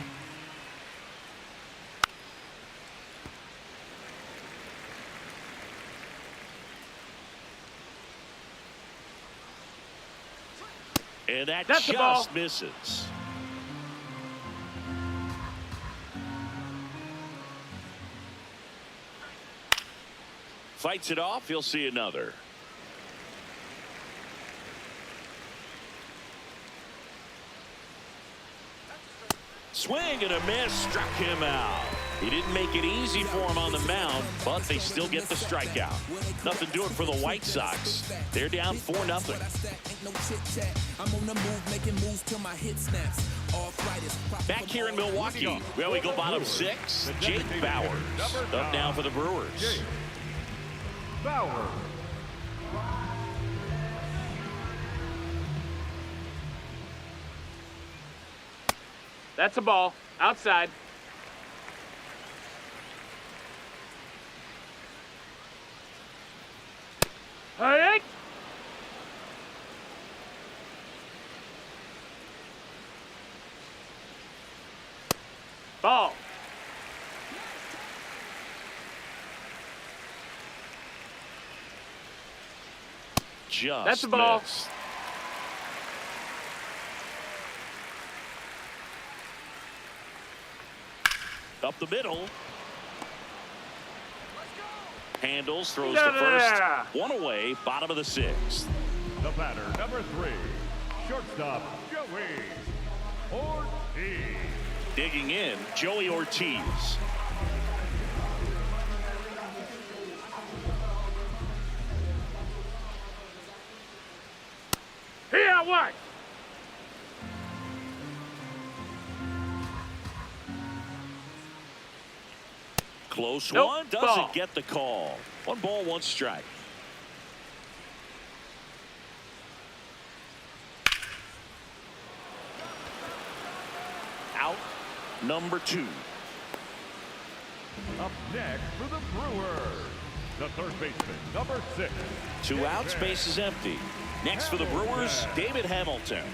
And that's just misses. Fights it off. He'll see another. Swing and a miss, struck him out. He didn't make it easy for him on the mound, but they still get the strikeout. Nothing doing for the White Sox. They're down 4-0. Back here in Milwaukee, where we go bottom 6. Jake Bauers up now for the Brewers. Bauers. That's a ball. Outside. Hey! Ball. Just that's a ball. Missed. Up the middle. Handles, throws to first. One away, bottom of the 6th. The batter, number 3, shortstop, Joey Ortiz. Digging in, Joey Ortiz. Here, what? Close nope. one, doesn't ball. Get the call. 1 ball, 1 strike. Out, number 2. Up next for the Brewers, the third baseman, number 6. 2 outs, base is empty. Next for the Brewers, David Hamilton.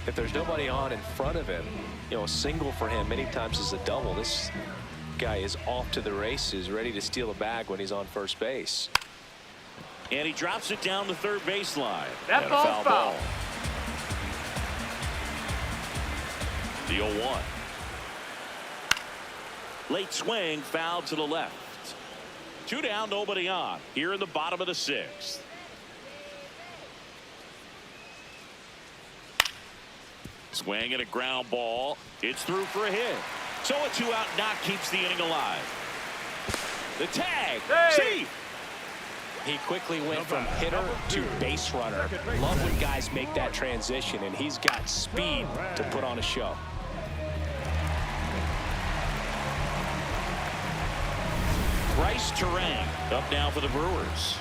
If there's nobody on in front of him, you know, a single for him many times is a double. This guy is off to the races, ready to steal a bag when he's on first base. And he drops it down the third baseline. That ball's foul. The 0-1. Late swing, foul to the left. 2 down, nobody on. Here in the bottom of the 6th. Swing and a ground ball. It's through for a hit. So a 2-out knock keeps the inning alive. The tag. Hey! See. He quickly went from hitter to base runner. Love when guys make that transition, and he's got speed to put on a show. Bryce Terang up now for the Brewers.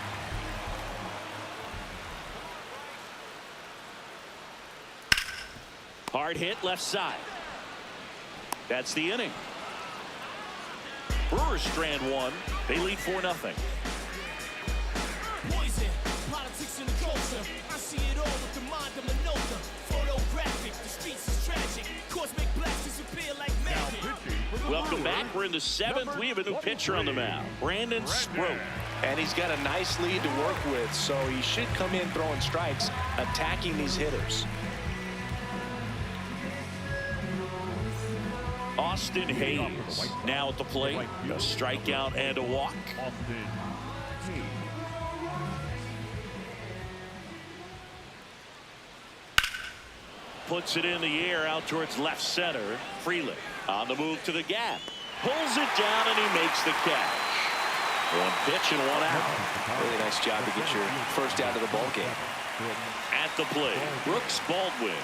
Hard hit left side. That's the inning. Brewers strand one. They lead 4-0. Poison, politics and the culture. I see it all with the mind of Minota. Photographic, the streets is tragic. Courts make blacks disappear like magic. Welcome back. We're in the 7th. We have a new pitcher on the mound, Brandon Sproat. And he's got a nice lead to work with, so he should come in throwing strikes, attacking these hitters. Austin Hayes now at the plate. A strikeout and a walk. Puts it in the air out towards left center. Freeland on the move to the gap. Pulls it down and he makes the catch. One pitch and one out. Really nice job to get your first out of the ball game. At the plate, Brooks Baldwin.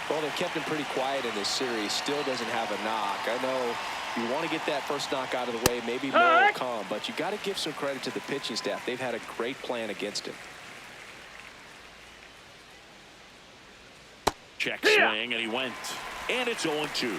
Well, they've kept him pretty quiet in this series. Still doesn't have a knock. I know you want to get that first knock out of the way. Maybe more will come, but you got to give some credit to the pitching staff. They've had a great plan against him. Check swing, and he went. And it's 0-2.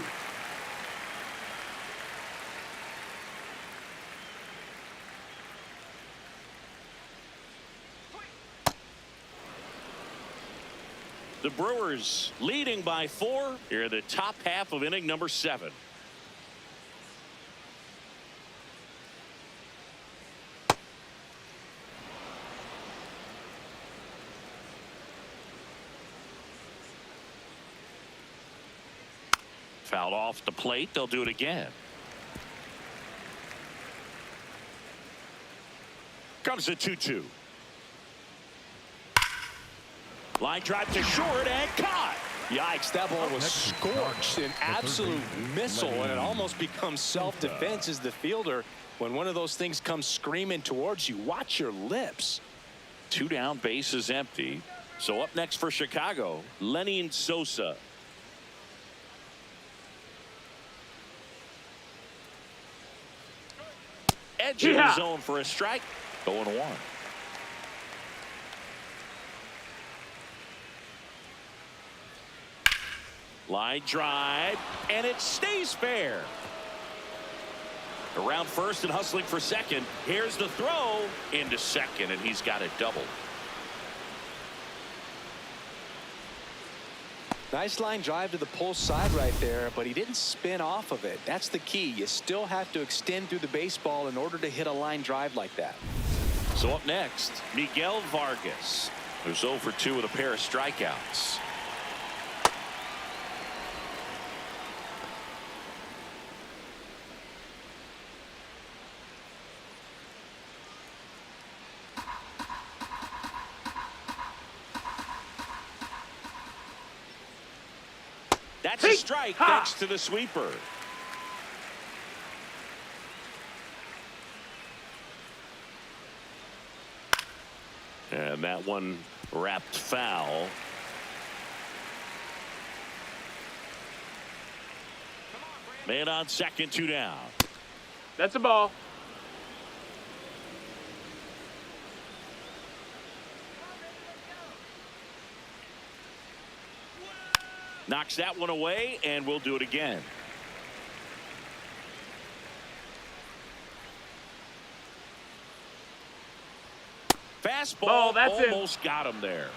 The Brewers leading by 4 here in the top half of inning number 7. Fouled off the plate. They'll do it again. Comes the 2-2. Line drive to short and caught. Yikes, that ball was scorched, an absolute missile, and it almost becomes self-defense as the fielder. When one of those things comes screaming towards you, watch your lips. 2 down, base is empty. So up next for Chicago, Lenin Sosa. Edge of the zone for a strike. 0-1. Line drive, and it stays fair. Around first and hustling for second. Here's the throw into second, and he's got it doubled. Nice line drive to the pull side right there, but he didn't spin off of it. That's the key. You still have to extend through the baseball in order to hit a line drive like that. So up next, Miguel Vargas, who's 0 for 2 with a pair of strikeouts. That's a strike thanks to the sweeper. And that one wrapped foul. Man on second, 2 down. That's a ball. Knocks that one away, and we'll do it again. Fastball almost got him there.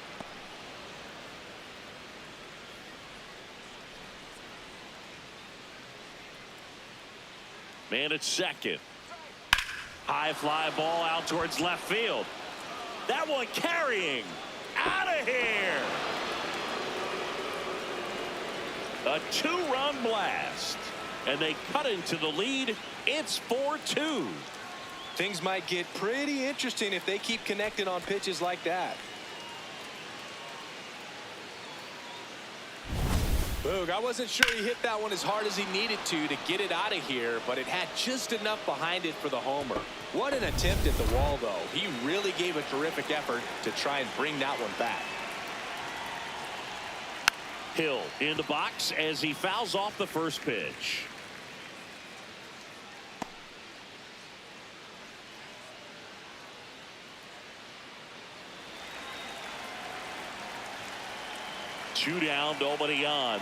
Man at second. High fly ball out towards left field. That one carrying. Out of here. A 2-run blast, and they cut into the lead. It's 4-2. Things might get pretty interesting if they keep connecting on pitches like that. Boog, I wasn't sure he hit that one as hard as he needed to get it out of here, but it had just enough behind it for the homer. What an attempt at the wall, though. He really gave a terrific effort to try and bring that one back. Hill in the box as he fouls off the first pitch. Two down, nobody on.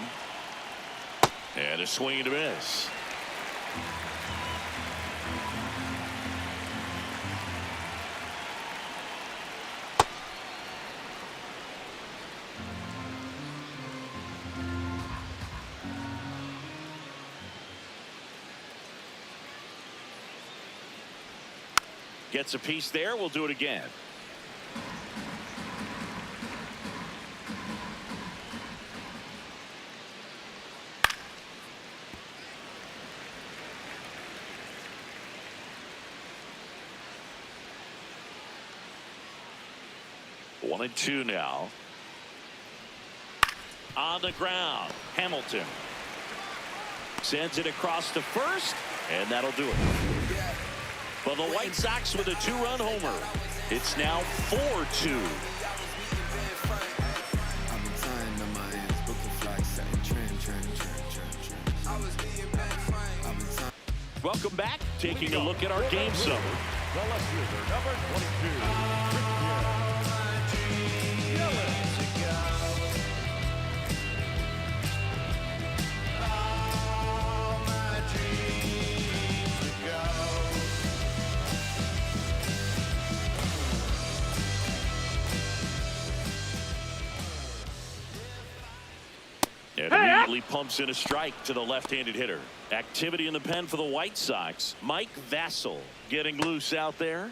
And a swing and a miss. Gets a piece there. We'll do it again. One and two now. On the ground, Hamilton sends it across to first, and that'll do it. For the White Sox with a two-run homer. It's now 4-2. Welcome back. Taking a look at our game summary. The left fielder, number 22. And immediately pumps in a strike to the left-handed hitter. Activity in the pen for the White Sox. Mike Vassell getting loose out there.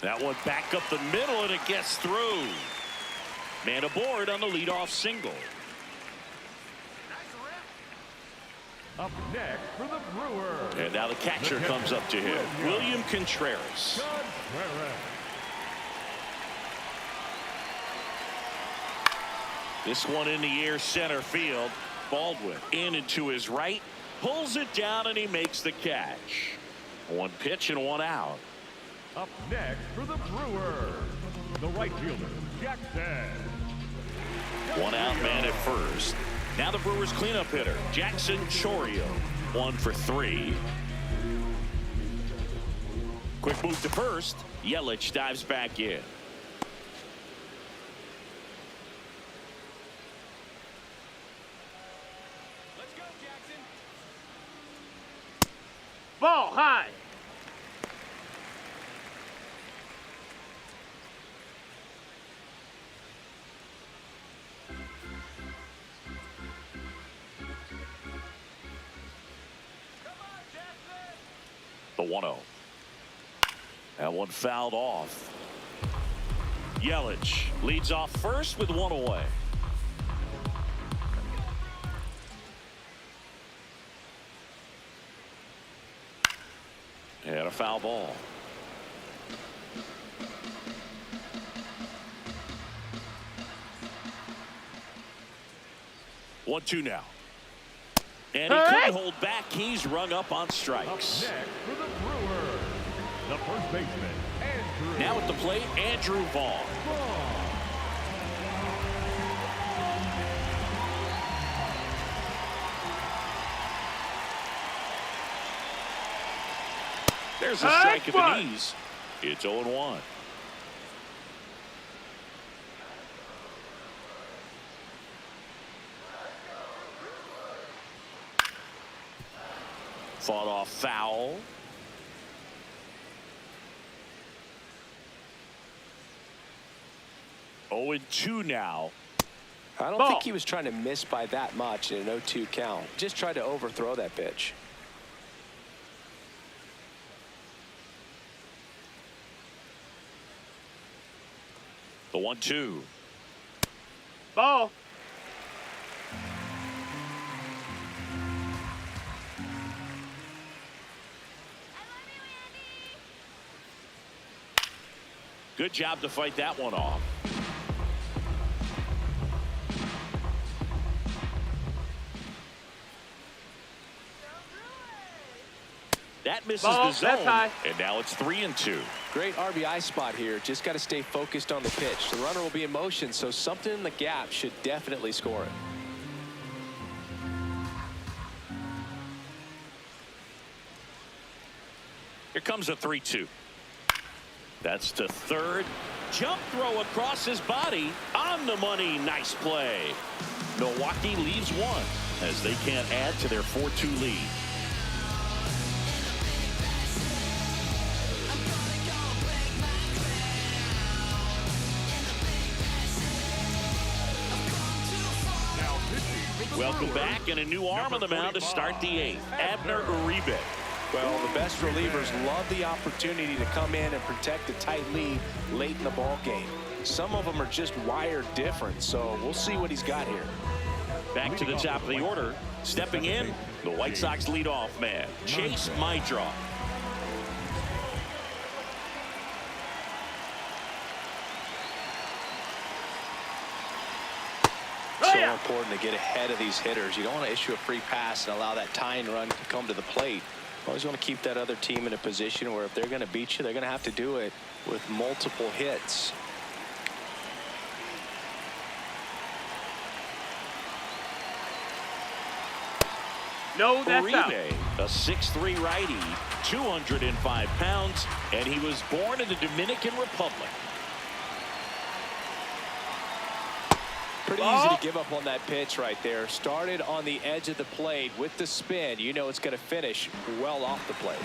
That one back up the middle, and it gets through. Man aboard on the leadoff single. Up next for the Brewers. And now the catcher comes up to him. William Contreras. This one in the air, center field. Baldwin in and to his right. Pulls it down, and he makes the catch. One pitch and one out. Up next for the Brewers, the right fielder, Jackson. One out man at first. Now the Brewers cleanup hitter, Jackson Chourio. 1 for 3. Quick move to first. Yelich dives back in. Let's go, Jackson. Ball high. The 1-0. That one fouled off. Yelich leads off first with one away. And a foul ball. One, two now. And he couldn't hold back. He's rung up on strikes. Up next for the Brewers, the first baseman, Andrew. Now at the plate, Andrew Vaughn. There's a strike at the knees. It's 0-1. Fought off foul. Oh, 0-2 now. I don't think he was trying to miss by that much in an 0-2 count. Just tried to overthrow that pitch. The 1-2. Ball. Good job to fight that one off. That misses the zone, and now it's 3-2. Great RBI spot here. Just got to stay focused on the pitch. The runner will be in motion, so something in the gap should definitely score it. Here comes a 3-2. That's to third. Jump throw across his body. On the money. Nice play. Milwaukee leads one as they can't add to their 4-2 lead. Welcome back, and a new arm on the mound to start the 8th. Abner Uribe. Well, the best relievers love the opportunity to come in and protect a tight lead late in the ball game. Some of them are just wired different, so we'll see what he's got here. Back to the top of the order. Stepping in, the White Sox leadoff man, Chase Maidra. So important to get ahead of these hitters. You don't want to issue a free pass and allow that tying run to come to the plate. You always want to keep that other team in a position where if they're going to beat you, they're going to have to do it with multiple hits. No, that's out. Uribe, a 6'3" righty, 205 pounds, and he was born in the Dominican Republic. Pretty easy to give up on that pitch right there. Started on the edge of the plate with the spin. You know it's going to finish well off the plate.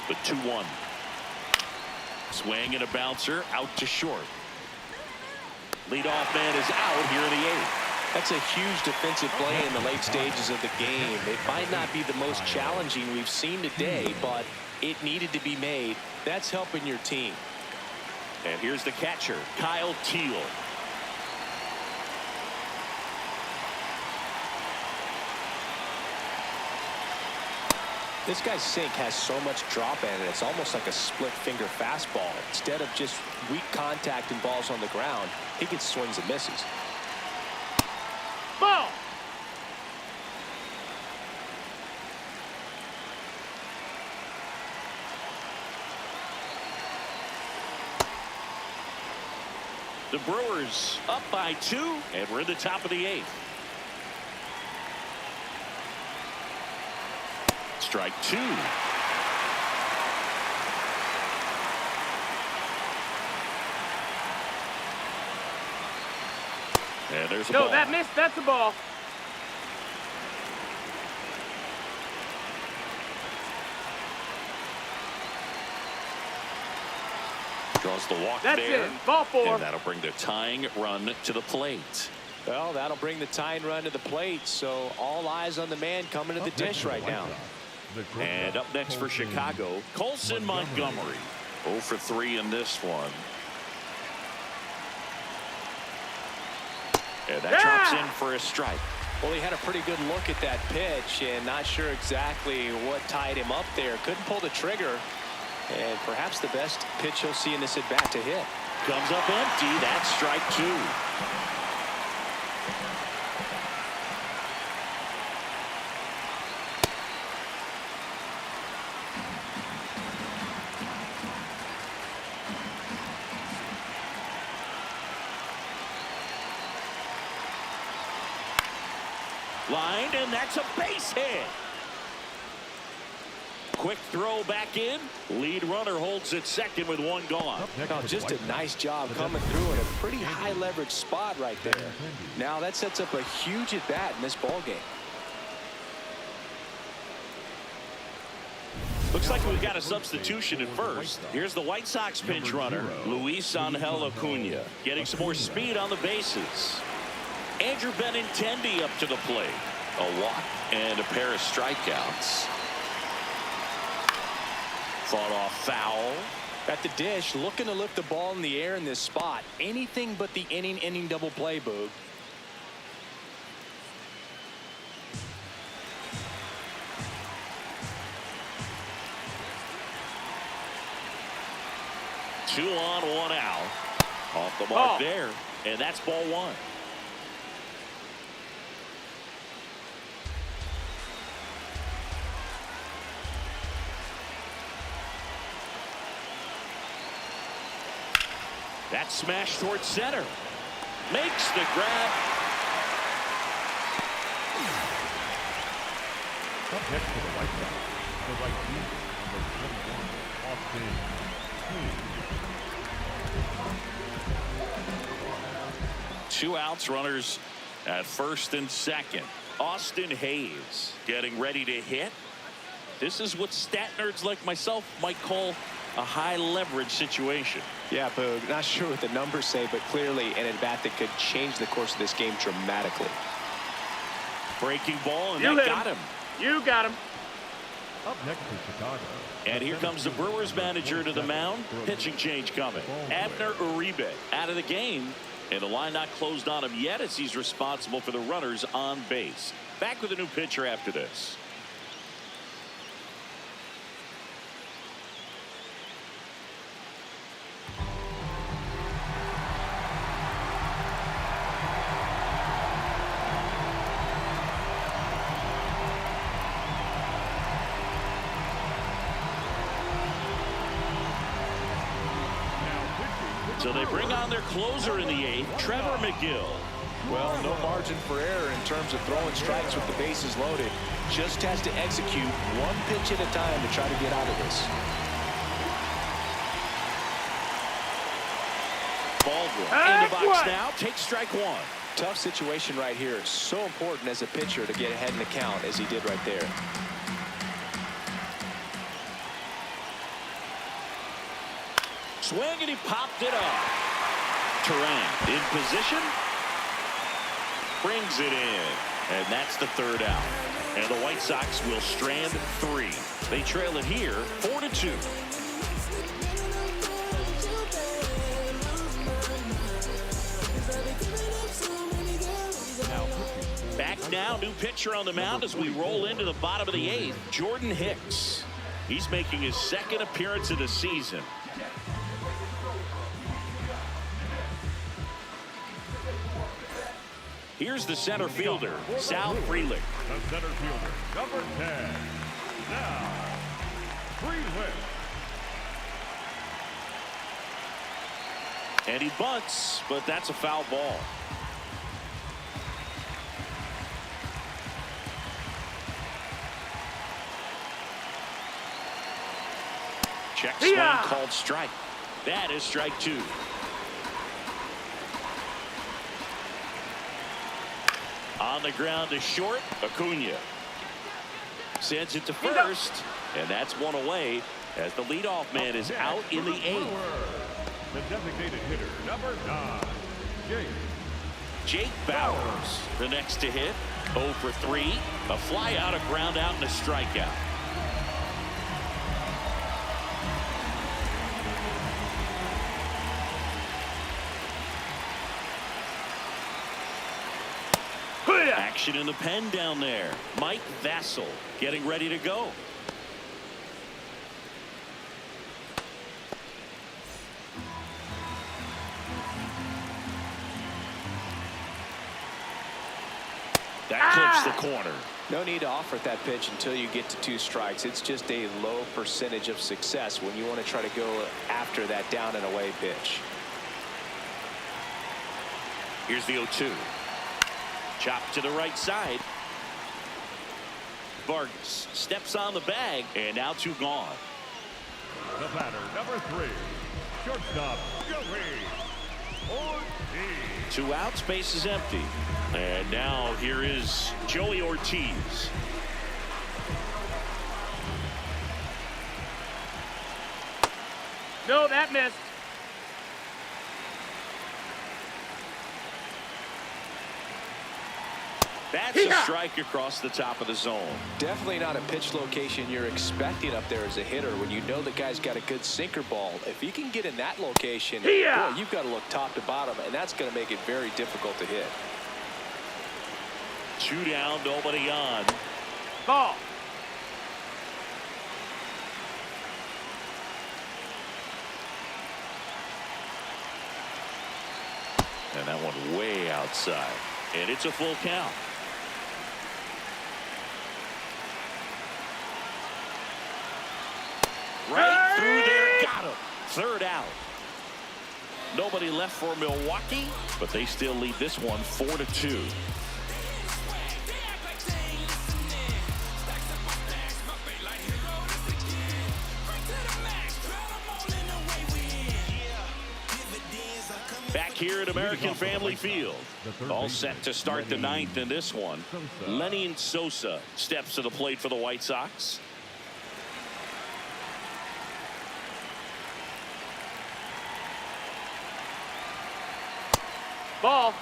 The 2-1. Swing and a bouncer out to short. Leadoff man is out here in the 8th. That's a huge defensive play in the late stages of the game. It might not be the most challenging we've seen today, but it needed to be made. That's helping your team. And here's the catcher, Kyle Teal. This guy's sink has so much drop in it. It's almost like a split finger fastball. Instead of just weak contact and balls on the ground, he gets swings and misses. Ball. The Brewers up by 2, and we're in the top of the 8th. Strike 2. And there's a ball. No, that missed. That's a ball. Draws the walk That's there. it. Ball 4. And that'll bring the tying run to the plate. Well, that'll bring the tying run to the plate. So all eyes on the man coming to the dish right now. And up next for Chicago, Colson Montgomery. 0 for 3 in this one. And that drops in for a strike. Well, he had a pretty good look at that pitch and not sure exactly what tied him up there. Couldn't pull the trigger. And perhaps the best pitch he'll see in this at bat to hit. Comes up empty. That's strike 2. Line, and that's a base hit. Quick throw back in. Lead runner holds at second with 1 gone. Oh, just a nice job coming through in a pretty high leverage spot right there. Now that sets up a huge at bat in this ball game. Looks like we've got a substitution at first. Here's the White Sox pinch runner, Luis Angel Acuna, getting some more speed on the bases. Andrew Benintendi up to the plate. A walk and a pair of strikeouts. Fought off foul. At the dish, looking to lift the ball in the air in this spot. Anything but the inning double play, Boog. Two on, 1 out. Off the mark there, and that's ball 1. That smash towards center. Makes the grab. Up next to the White Sox, the right fielder, number 21, Austin. 2 outs, runners at first and second. Austin Hayes getting ready to hit. This is what stat nerds like myself might call a high leverage situation. Yeah, Boog, not sure what the numbers say, but clearly an at-bat that could change the course of this game dramatically. Breaking ball, and You that hit got him. You got him. Up next is Chicago. And here comes the Brewers manager to the mound. Pitching change coming. Abner Uribe out of the game. And the line not closed on him yet as he's responsible for the runners on base. Back with a new pitcher after this. So they bring on their closer in the 8th, Trevor McGill. Well, no margin for error in terms of throwing strikes with the bases loaded. Just has to execute one pitch at a time to try to get out of this. Baldwin in the box now, takes strike 1. Tough situation right here. So important as a pitcher to get ahead in the count as he did right there. Swing, and he popped it up. Turan in position. Brings it in. And that's the 3rd out. And the White Sox will strand 3. They trail it here 4-2. Back now, new pitcher on the mound as we roll into the bottom of the 8th, Jordan Hicks. He's making his 2nd appearance of the season. Here's the center fielder, Sal Frelick. The center fielder, number 10, Sal Frelick. And he bunts, but that's a foul ball. Check swing called strike. That is strike 2. On the ground to short, Acuna sends it to first, and that's one away as the leadoff man is out in the 8th. The designated hitter, number 9, Jake Bauers, the next to hit. 0 for 3, a fly out, a ground out, and a strikeout. Action in the pen down there. Mike Vassell getting ready to go. That clips the corner. No need to offer that pitch until you get to 2 strikes. It's just a low percentage of success when you want to try to go after that down and away pitch. Here's the 0-2. Chopped to the right side. Vargas steps on the bag, and now 2 gone. The batter, number 3, shortstop, Joey Ortiz. 2 outs, base is empty. And now here is Joey Ortiz. No, that missed. That's a strike across the top of the zone. Definitely not a pitch location you're expecting up there as a hitter when you know the guy's got a good sinker ball. If he can get in that location, boy, you've got to look top to bottom, and that's going to make it very difficult to hit. 2 down, nobody on. Ball. And that one way outside. And it's a full count. Right through there, got him. 3rd out. Nobody left for Milwaukee, but they still lead this one 4-2. Back here at American Family Field. All set to start the 9th in this one. Lenny Sosa steps to the plate for the White Sox. Ball.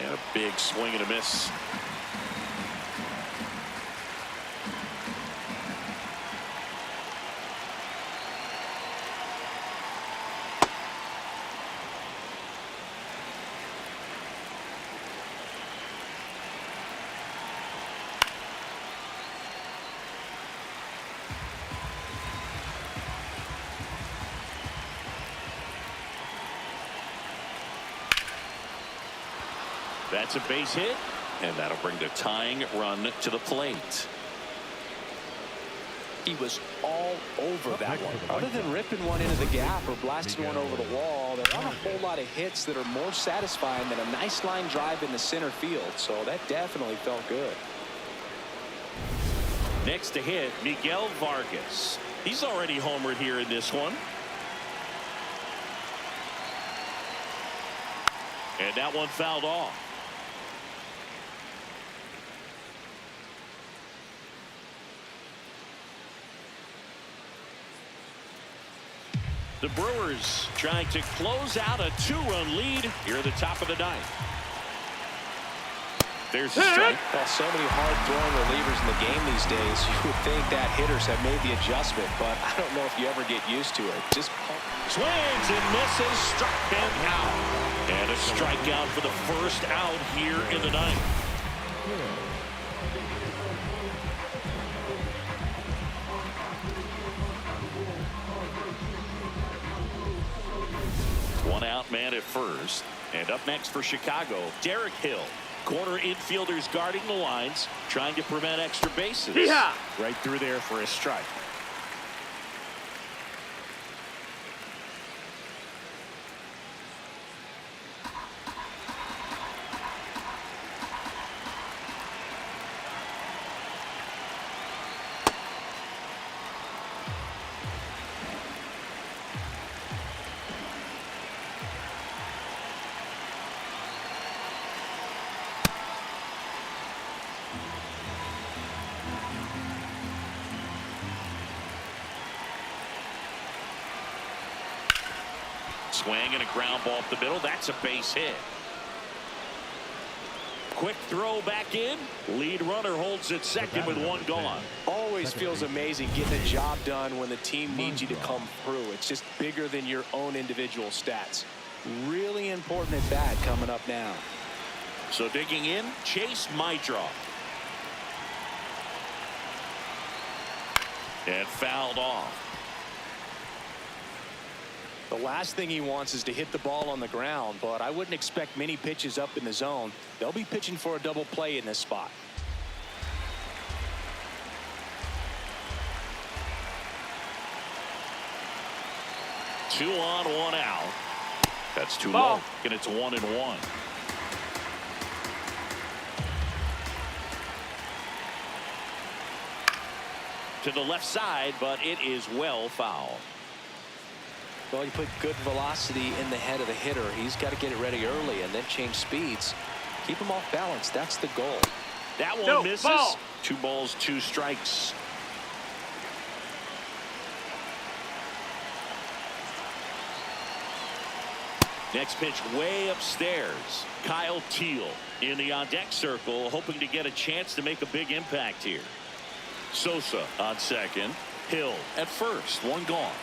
And a big swing and a miss. That's a base hit, and that'll bring the tying run to the plate. He was all over that one. Other than ripping one into the gap or blasting one over the wall, there aren't a whole lot of hits that are more satisfying than a nice line drive in the center field. So that definitely felt good. Next to hit, Miguel Vargas. He's already homered here in this one. And that one fouled off. The Brewers trying to close out a 2-run lead here at the top of the ninth. There's a strike. Well, so many hard-throwing relievers in the game these days. You would think that hitters have made the adjustment, but I don't know if you ever get used to it. Just swings and misses, struck him out. And a strikeout for the first out here in the ninth. One out man at first. And up next for Chicago, Derek Hill. Corner infielders guarding the lines, trying to prevent extra bases. Yeah. Right through there for a strike. Swing and a ground ball up the middle. That's a base hit. Quick throw back in. Lead runner holds at second with one gone. Always feels amazing getting a job done when the team needs you to come through. It's just bigger than your own individual stats. Really important at bat coming up now. So digging in, Chase Mydroff. And fouled off. The last thing he wants is to hit the ball on the ground, but I wouldn't expect many pitches up in the zone. They'll be pitching for a double play in this spot. Two on, one out. That's too Ball. low, and it's 1-1. To the left side, but it is well fouled. Well, you put good velocity in the head of the hitter. He's got to get it ready early and then change speeds. Keep him off balance. That's the goal. That one No, misses. ball. 2 balls, 2 strikes. Next pitch way upstairs. Kyle Teal in the on-deck circle, hoping to get a chance to make a big impact here. Sosa on second. Hill at first. One gone.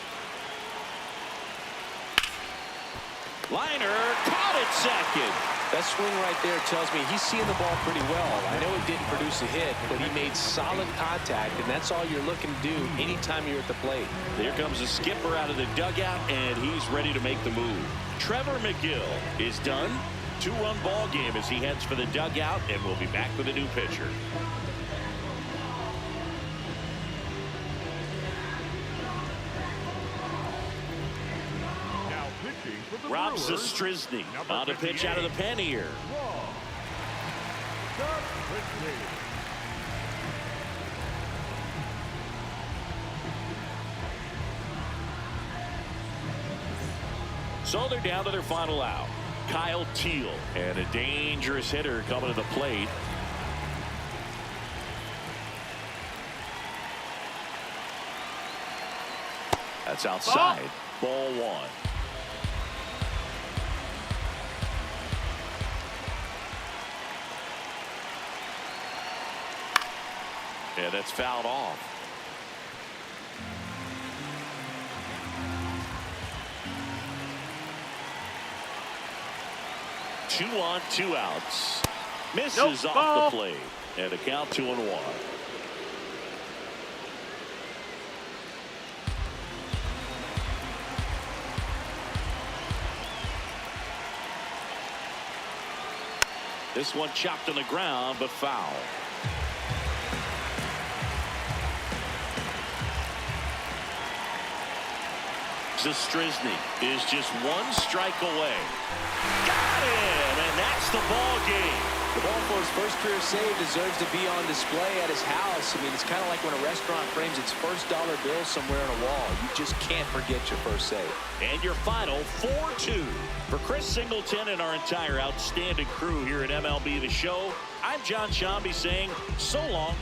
Liner caught at second. That swing right there tells me he's seeing the ball pretty well. I know he didn't produce a hit, but he made solid contact, and that's all you're looking to do anytime you're at the plate. Here comes the skipper out of the dugout, and he's ready to make the move. Trevor McGill is done. 2-run ball game as he heads for the dugout, and we'll be back with a new pitcher. Now pitching for the Rob Brewers, Zastryzny number on the pitch out of the 58. pen here. Zastryzny. So they're down to their final out. Kyle Teal, and a dangerous hitter coming to the plate. That's outside. Ball one. Yeah, that's fouled off. Two on, two outs. Misses off the plate. And a count 2-1. This one chopped on the ground, but foul. Zastrisny is just one strike away. Got him, and that's the ball game. The ball for his first career save deserves to be on display at his house. I mean, it's kind of like when a restaurant frames its first dollar bill somewhere on a wall. You just can't forget your first save. And your final 4-2. For Chris Singleton and our entire outstanding crew here at MLB The Show, I'm John Shambi saying so long